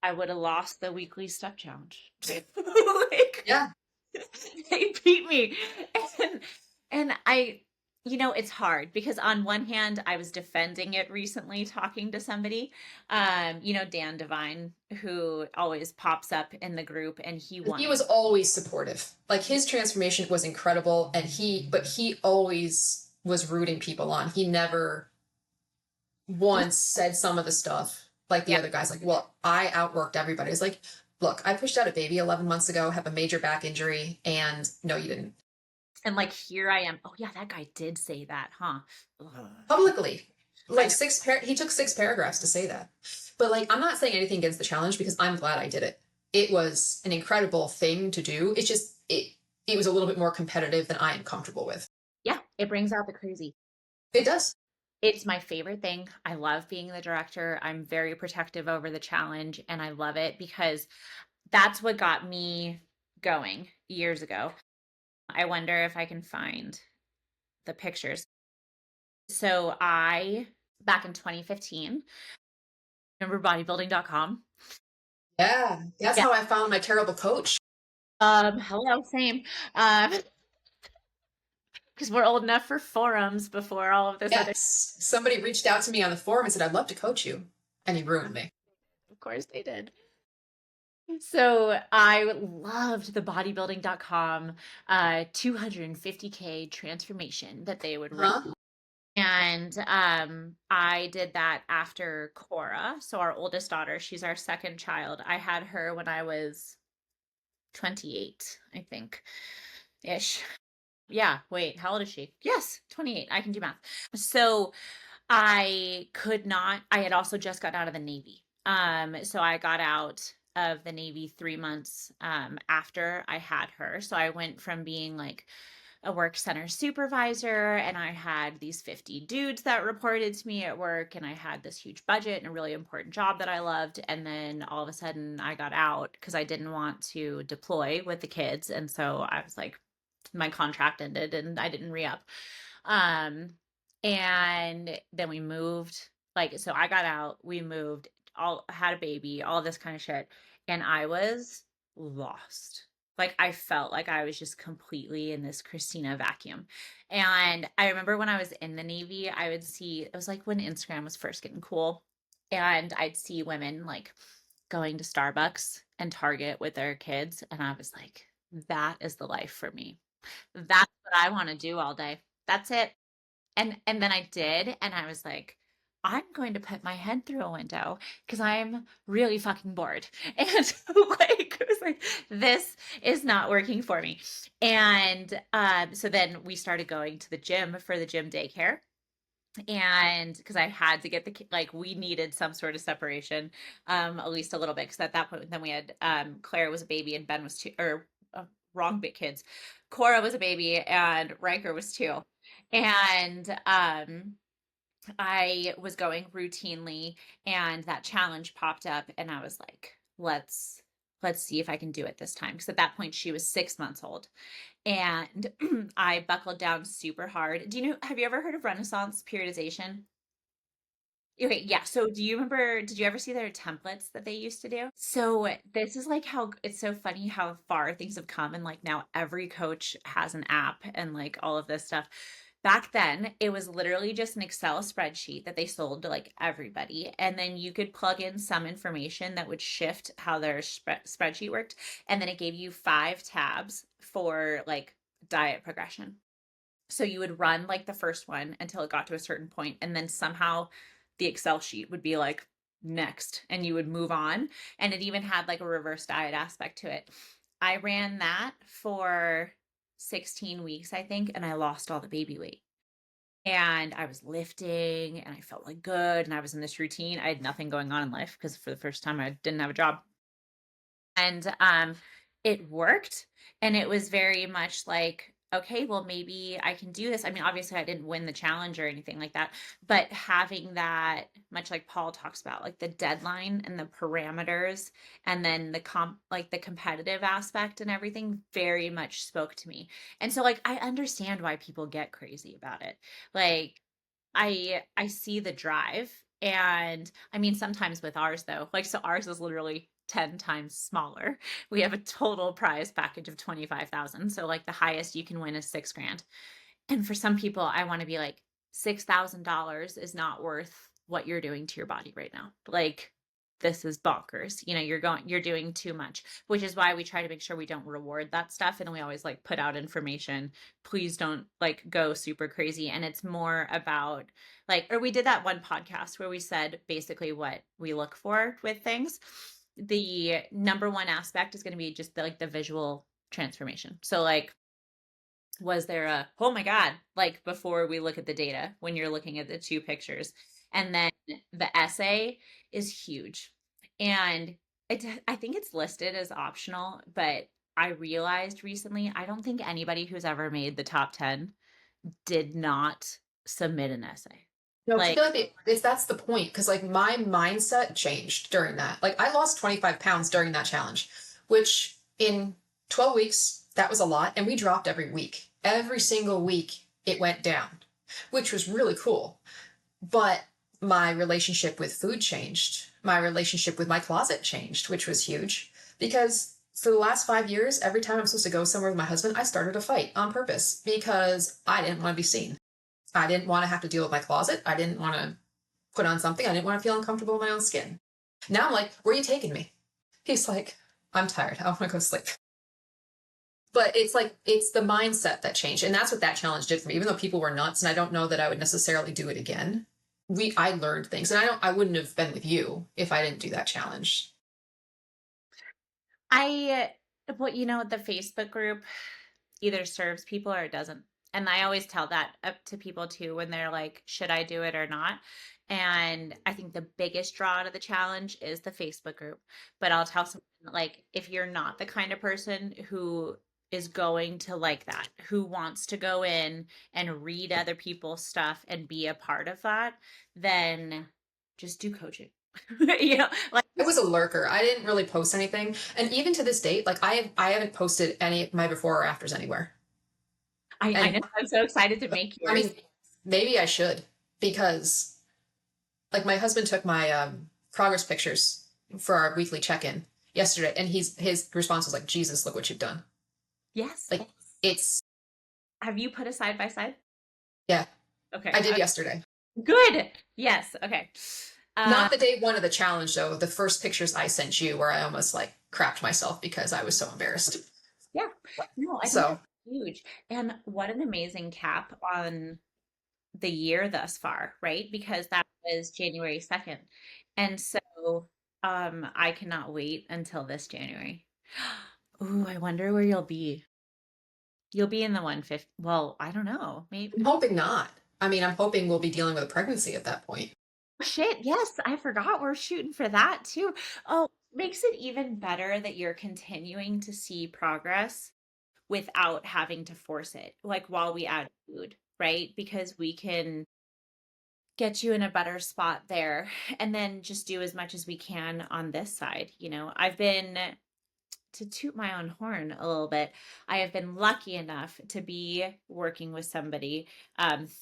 I would have lost the weekly step challenge. Like, Yeah. they beat me. And I, it's hard because on one hand, I was defending it recently talking to somebody, Dan Devine, who always pops up in the group, and he He won. was always supportive. Like his transformation was incredible, and but he always was rooting people on. He never once said some of the stuff like the Yeah. other guys, like, well, I outworked everybody. It's like, look, I pushed out a baby 11 months ago, have a major back injury, and no, you didn't. And like, here I am. Oh yeah, that guy did say that, huh? Ugh. Publicly. I Like know. he took 6 paragraphs to say that. But like, I'm not saying anything against the challenge because I'm glad I did it. It was an incredible thing to do. It's just it was a little bit more competitive than I am comfortable with. Yeah, it brings out the crazy. It does. It's my favorite thing. I love being the director. I'm very protective over the challenge, and I love it because that's what got me going years ago. I wonder if I can find the pictures. So back in 2015, remember bodybuilding.com? Yeah. That's Yeah. how I found my terrible coach. Hello, same. Um, because we're old enough for forums before all of this other, Yes. Somebody reached out to me on the forum and said, I'd love to coach you. And he ruined me. of course they did. So I loved the bodybuilding.com 250K transformation that they would run. Huh? And I did that after Cora. So our oldest daughter, she's our second child. I had her when I was 28, I think, ish. Yeah, wait, how old is she? Yes, 28. I can do math. So I had also just got out of the Navy. So I got out of the Navy 3 months after I had her. So I went from being like a work center supervisor, and I had these 50 dudes that reported to me at work, and I had this huge budget and a really important job that I loved. And then all of a sudden I got out because I didn't want to deploy with the kids. And so I was like, my contract ended and I didn't re-up. Um, and then we moved, like, so I got out, we moved, all had a baby, all this kind of shit. And I was lost. Like, I felt like I was just completely in this Christina vacuum. And I remember when I was in the Navy, I would see, it was like when Instagram was first getting cool. And I'd see women like going to Starbucks and Target with their kids. And I was like, that is the life for me. That's what I want to do all day. That's it. And then I did, and I was like, I'm going to put my head through a window because I'm really fucking bored. And like, it was like, this is not working for me. And so then we started going to the gym for the gym daycare. And because I had to get like, we needed some sort of separation, at least a little bit. Because at that point, then we had Claire was a baby and Ben was two, or wrong bit kids. Cora was a baby and Riker was 2. And I was going routinely and that challenge popped up and I was like, let's see if I can do it this time. Because at that point she was 6 months old. And I buckled down super hard. Have you ever heard of Renaissance periodization? Okay, yeah. So did you ever see their templates that they used to do? So this is like how it's so funny how far things have come and like now every coach has an app and like all of this stuff. Back then, it was literally just an Excel spreadsheet that they sold to like everybody. And then you could plug in some information that would shift how their spreadsheet worked. And then it gave you 5 tabs for like diet progression. So you would run like the first one until it got to a certain point, and then somehow the Excel sheet would be like next, and you would move on. And it even had like a reverse diet aspect to it. I ran that for 16 weeks, I think, and I lost all the baby weight. And I was lifting and I felt like good. And I was in this routine. I had nothing going on in life because for the first time I didn't have a job. And it worked. And it was very much like, okay, well, maybe I can do this. I mean, obviously, I didn't win the challenge or anything like that, but having that, much like Paul talks about, like the deadline and the parameters, and then like the competitive aspect and everything, very much spoke to me. And so, like, I understand why people get crazy about it. Like, I see the drive, and I mean sometimes with ours though, like so ours is literally 10 times smaller. We have a total prize package of 25,000. So like the highest you can win is 6 grand. And for some people I want to be like $6,000 is not worth what you're doing to your body right now. Like this is bonkers. You're doing too much, which is why we try to make sure we don't reward that stuff. And we always like put out information. Please don't like go super crazy. And it's more about like, or we did that one podcast where we said basically what we look for with things. The number one aspect is going to be just like the visual transformation. So like, was there a oh my god, like before we look at the data when you're looking at the 2 pictures? And then the essay is huge. And I think it's listed as optional, but I realized recently I don't think anybody who's ever made the top 10 did not submit an essay. No, 'cause I Like feel like that's the point. Because like my mindset changed during that. Like I lost 25 pounds during that challenge, which in 12 weeks, that was a lot. And we dropped every week. Every single week it went down, which was really cool. But my relationship with food changed. My relationship with my closet changed, which was huge. Because for the last 5 years, every time I'm supposed to go somewhere with my husband, I started a fight on purpose because I didn't want to be seen. I didn't want to have to deal with my closet. I didn't want to put on something. I didn't want to feel uncomfortable in my own skin. Now I'm like, where are you taking me? He's like, I'm tired. I want to go sleep. But it's like, it's the mindset that changed. And that's what that challenge did for me. Even though people were nuts, and I don't know that I would necessarily do it again. I learned things. And I wouldn't have been with you if I didn't do that challenge. I well, the Facebook group either serves people or it doesn't. And I always tell that up to people too when they're like, should I do it or not? And I think the biggest draw out of the challenge is the Facebook group. But I'll tell someone like, if you're not the kind of person who is going to like that, who wants to go in and read other people's stuff and be a part of that, then just do coaching. Like I was a lurker. I didn't really post anything. And even to this date, like I haven't posted any of my before or afters anywhere. I And know I'm so excited to make I yours. mean, maybe I should because like my husband took my progress pictures for our weekly check-in yesterday, and his response was like, Jesus, look what you've done. Yes. Like it's Have you put a side by side? yeah, Okay. I did yesterday. Good. Yes. Okay. Uh, Not the day one of the challenge though. The first pictures I sent you where I almost like crapped myself because I was so embarrassed. yeah. No, I think So that's huge. And what an amazing cap on the year thus far, right? Because that was January 2nd. And so I cannot wait until this January. Ooh, I wonder where you'll be. You'll be in the 150. Well, I don't know. Maybe. I'm hoping not. I mean, I'm hoping we'll be dealing with a pregnancy at that point. Shit, yes, I forgot we're shooting for that too. Oh, makes it even better that you're continuing to see progress. without having to force it, like while we add food, right? Because we can get you in a better spot there and then just do as much as we can on this side. I've been, to toot my own horn a little bit, I have been lucky enough to be working with somebody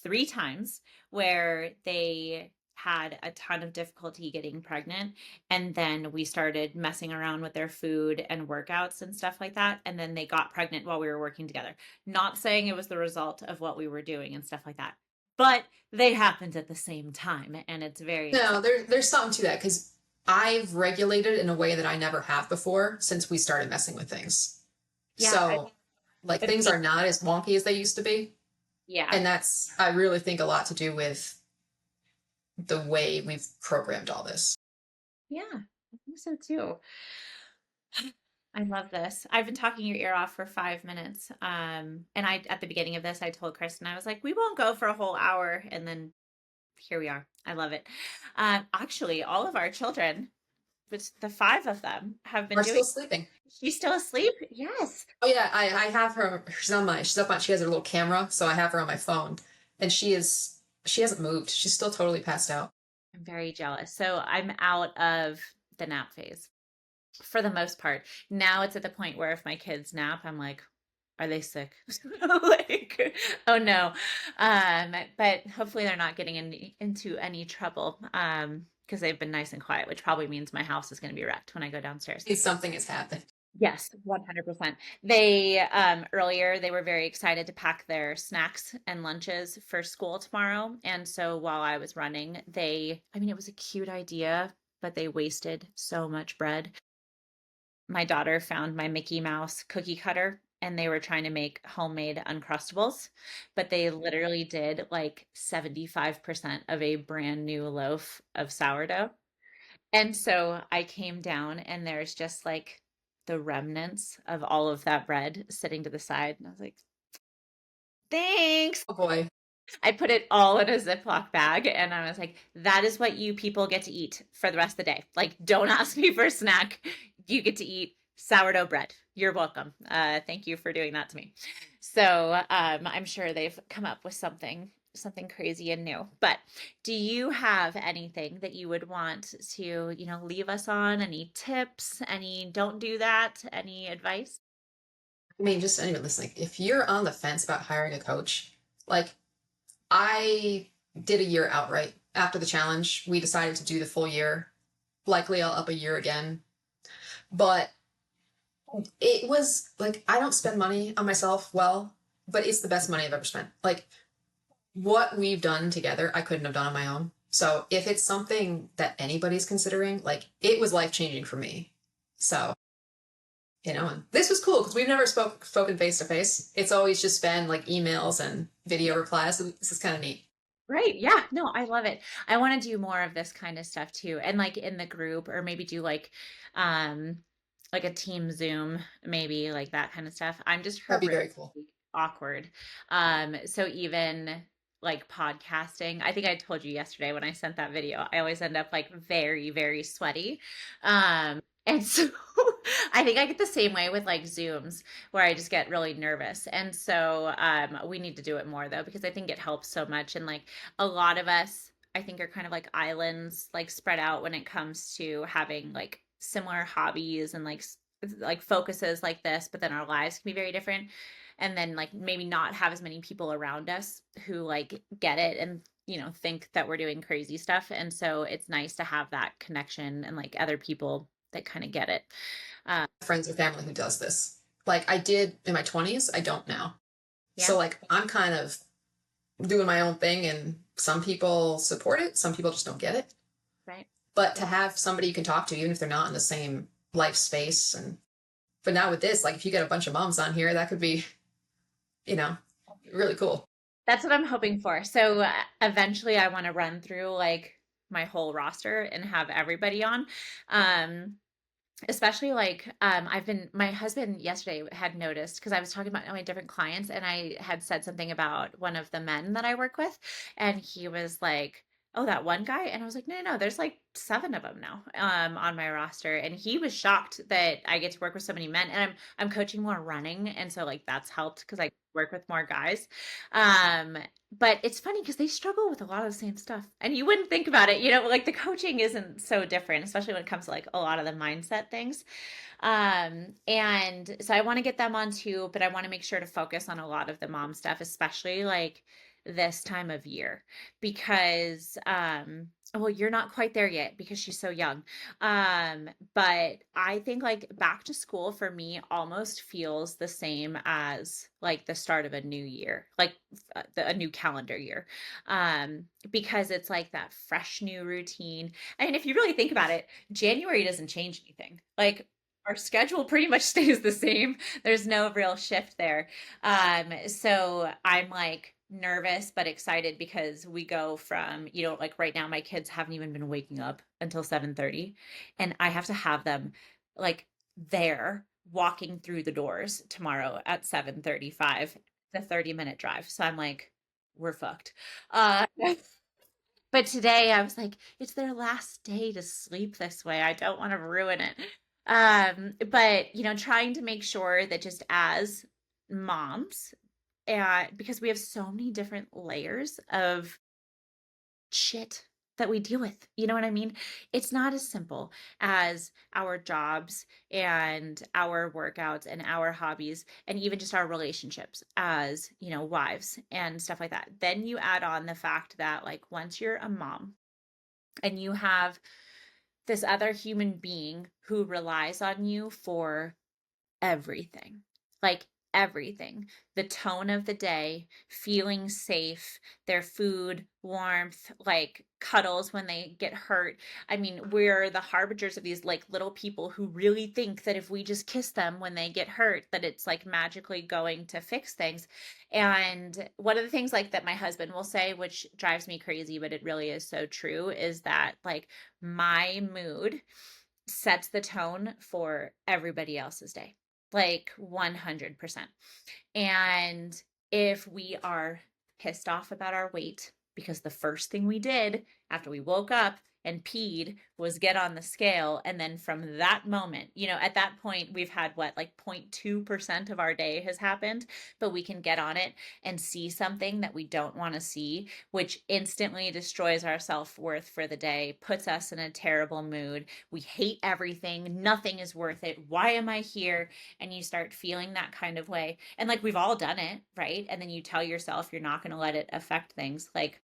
3 times where they had a ton of difficulty getting pregnant. And then we started messing around with their food and workouts and stuff like that. And then they got pregnant while we were working together. Not saying it was the result of what we were doing and stuff like that, but they happened at the same time. And it's very No, exciting. there's something to that because I've regulated in a way that I never have before since we started messing with things. Yeah. So, like, It's things are not as wonky as they used to be. yeah. And that's, I really think, a lot to do with the way we've programmed all this. Yeah, I think so too. I love this. I've been talking your ear off for 5 minutes. And I, at the beginning of this, I told Kristen, I was like, we won't go for a whole hour. And then here we are. I love it. Actually, all of our children, which the 5 of them have been Are doing. still sleeping. She's still asleep? Yes. Oh yeah, I have her. She has her little camera, so I have her on my phone, and she hasn't moved. She's still totally passed out. I'm very jealous. So I'm out of the nap phase for the most part. Now it's at the point where if my kids nap, I'm like, are they sick? Like, oh no. But hopefully they're not getting into any trouble. Because they've been nice and quiet, which probably means my house is going to be wrecked when I go downstairs. I think something has happened. Yes, 100%. They earlier they were very excited to pack their snacks and lunches for school tomorrow. And so while I was running, I mean, it was a cute idea, but they wasted so much bread. My daughter found my Mickey Mouse cookie cutter and they were trying to make homemade Uncrustables, but they literally did like 75% of a brand new loaf of sourdough. And so I came down and there's just like the remnants of all of that bread sitting to the side. And I was like, thanks. Oh boy. I put it all in a Ziploc bag and I was like, that is what you people get to eat for the rest of the day. Like, don't ask me for a snack. You get to eat sourdough bread. You're welcome. Thank you for doing that to me. So I'm sure they've come up with something crazy and new. But do you have anything that you would want to, leave us on? Any tips? Any don't do that? Any advice? I mean, just anyone listening, if you're on the fence about hiring a coach, like I did a year outright. After the challenge, we decided to do the full year. Likely I'll up a year again. But it was like I don't spend money on myself well, but it's the best money I've ever spent. Like what we've done together, I couldn't have done on my own. So if it's something that anybody's considering, like it was life changing for me. So, and this was cool because we've never spoken face to face. It's always just been like emails and video replies. So this is kind of neat. Right. Yeah. No, I love it. I want to do more of this kind of stuff too. And like in the group or maybe do um like a team Zoom, maybe like that kind of stuff. I'm just That'd be horrifically very cool. awkward. So even like podcasting, I think I told you yesterday when I sent that video, I always end up like very, very sweaty. And so I think I get the same way with like Zooms where I just get really nervous. And so we need to do it more though, because I think it helps so much. And like a lot of us, I think are kind of like islands, like spread out when it comes to having like similar hobbies and like focuses like this, but then our lives can be very different. And then like maybe not have as many people around us who like get it and think that we're doing crazy stuff. And so it's nice to have that connection and like other people that kind of get it. Friends or family who does this. Like I did in my 20s, I don't now. Yeah, So like I'm kind of doing my own thing and some people support it, some people just don't get it. right. But to have somebody you can talk to, even if they're not in the same life space, and but now with this, like if you get a bunch of moms on here, that could be, you know, really cool. That's what I'm hoping for. So eventually I want to run through like my whole roster and have everybody on. Um, Especially like my husband yesterday had noticed because I was talking about my different clients and I had said something about one of the men that I work with and he was like, oh, that one guy? And I was like, no, no, there's like 7 of them now on my roster. And he was shocked that I get to work with so many men. And I'm coaching more running. And so like that's helped because I work with more guys. Um, but it's funny because they struggle with a lot of the same stuff. And you wouldn't think about it, like the coaching isn't so different, especially when it comes to like a lot of the mindset things. And so I want to get them on too, but I want to make sure to focus on a lot of the mom stuff, especially like this time of year, because well, you're not quite there yet because she's so young. But I think like back to school for me almost feels the same as like the start of a new year, like a new calendar year. Because it's like that fresh new routine. And if you really think about it, January doesn't change anything. Like our schedule pretty much stays the same. There's no real shift there. So I'm like nervous but excited because we go from, like right now my kids haven't even been waking up until 7:30 and I have to have them like there walking through the doors tomorrow at 7:35, the 30-minute drive. So I'm like, we're fucked. But today I was like, it's their last day to sleep this way. I don't want to ruin it. But trying to make sure that just as moms, because we have so many different layers of shit that we deal with. You know what I mean? It's not as simple as our jobs and our workouts and our hobbies and even just our relationships as, wives and stuff like that. Then you add on the fact that like once you're a mom and you have this other human being who relies on you for everything. Like everything. The tone of the day, feeling safe, their food, warmth, like cuddles when they get hurt. I mean, we're the harbingers of these like little people who really think that if we just kiss them when they get hurt, that it's like magically going to fix things. And one of the things like that my husband will say, which drives me crazy, but it really is so true, is that like my mood sets the tone for everybody else's day, like 100%. And if we are pissed off about our weight, because the first thing we did after we woke up and peed was get on the scale. And then from that moment, at that point, we've had what, like 0.2% of our day has happened, but we can get on it and see something that we don't want to see, which instantly destroys our self-worth for the day, puts us in a terrible mood. We hate everything. Nothing is worth it. Why am I here? And you start feeling that kind of way. And like we've all done it, right? And then you tell yourself you're not going to let it affect things. Like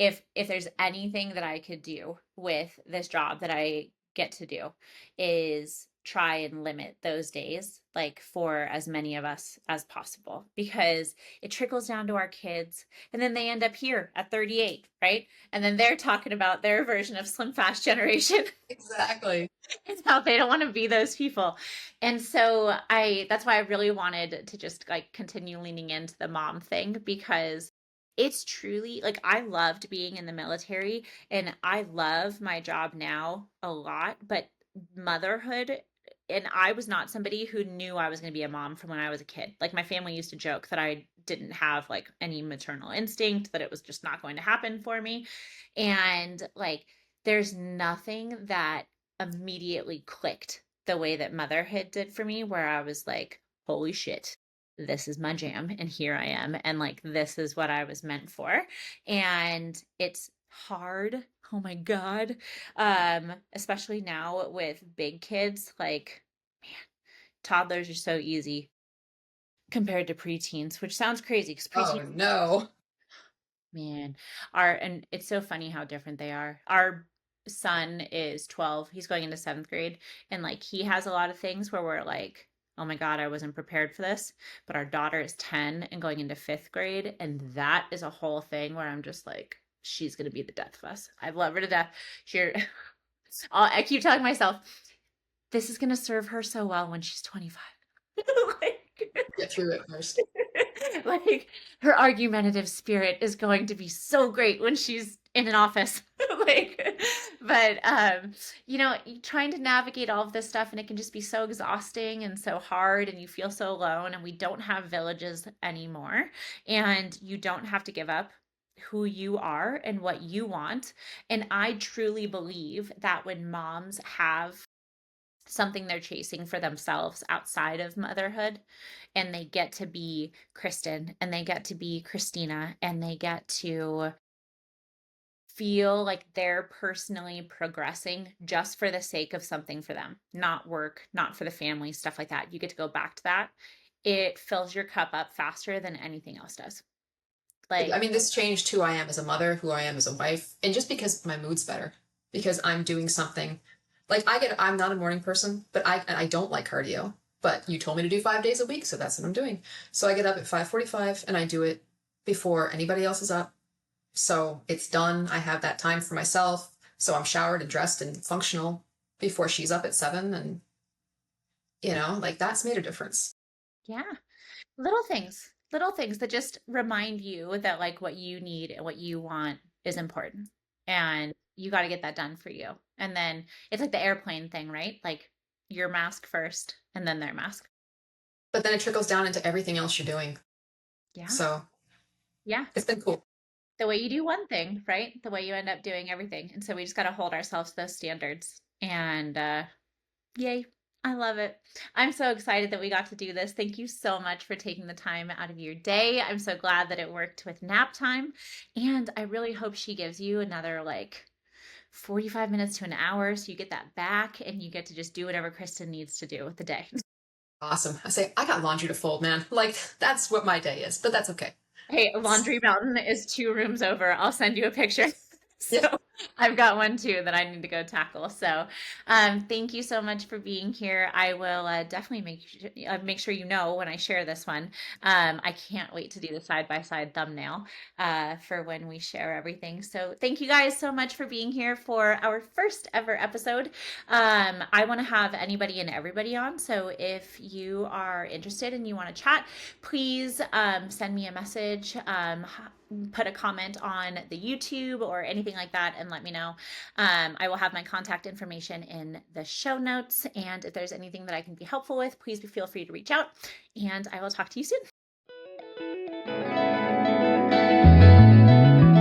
if there's anything that I could do with this job that I get to do is try and limit those days like for as many of us as possible because it trickles down to our kids and then they end up here at 38, right? And then they're talking about their version of slim fast generation. Exactly. It's how they don't want to be those people. And so that's why I really wanted to just like continue leaning into the mom thing because it's truly like I loved being in the military and I love my job now a lot, but motherhood, and I was not somebody who knew I was going to be a mom from when I was a kid. Like my family used to joke that I didn't have like any maternal instinct, that it was just not going to happen for me. And like there's nothing that immediately clicked the way that motherhood did for me, where I was like, holy shit, this is my jam and here I am and like this is what I was meant for. And it's hard. Oh my God. Especially now with big kids, like man, toddlers are so easy compared to preteens, which sounds crazy because Oh preteens, no. man, are, and it's so funny how different they are. Our son is 12. He's going into 7th grade. And like he has a lot of things where we're like, oh my God, I wasn't prepared for this. But our daughter is 10 and going into 5th grade. And that is a whole thing where I'm just like, she's going to be the death of us. I love her to death. She, I keep telling myself, this is going to serve her so well when she's 25. Like, Get through it first. like her argumentative spirit is going to be so great when she's in an office. Like, but trying to navigate all of this stuff and it can just be so exhausting and so hard and you feel so alone and we don't have villages anymore and you don't have to give up who you are and what you want. And I truly believe that when moms have something they're chasing for themselves outside of motherhood, and they get to be Kristin and they get to be Christina and they get to feel like they're personally progressing just for the sake of something for them, not work, not for the family, stuff like that. You get to go back to that. It fills your cup up faster than anything else does. I Like, mean, this changed who I am as a mother, who I am as a wife, and just because my mood's better, because I'm doing something. Like I'm not a morning person, but I don't like cardio. But you told me to do 5 days a week, so that's what I'm doing. So I get up at 5:45 and I do it before anybody else is up. So it's done. I have that time for myself. So I'm showered and dressed and functional before she's up at 7. And, like that's made a difference. yeah, little things that just remind you that like what you need and what you want is important. And you got to get that done for you. And then it's like the airplane thing, right? Like your mask first and then their mask. But then it trickles down into everything else you're doing. Yeah. So Yeah. it's been cool. The way you do one thing, right? The way you end up doing everything. And so we just got to hold ourselves to those standards. And yay. I love it. I'm so excited that we got to do this. Thank you so much for taking the time out of your day. I'm so glad that it worked with nap time. And I really hope she gives you another like 45 minutes to an hour so you get that back and you get to just do whatever Kristin needs to do with the day. Awesome. I say, I got laundry to fold, man. Like, that's what my day is, but that's okay. Hey, Laundry Mountain is 2 rooms over. I'll send you a picture. So Yeah. I've got one too that I need to go tackle. So thank you so much for being here. I will definitely make sure you know when I share this one. I can't wait to do the side by side thumbnail for when we share everything. So thank you guys so much for being here for our first ever episode. I want to have anybody and everybody on. So if you are interested and you want to chat, please send me a message. Put a comment on the YouTube or anything like that and let me know. I will have my contact information in the show notes. And if there's anything that I can be helpful with, please feel free to reach out. And I will talk to you soon.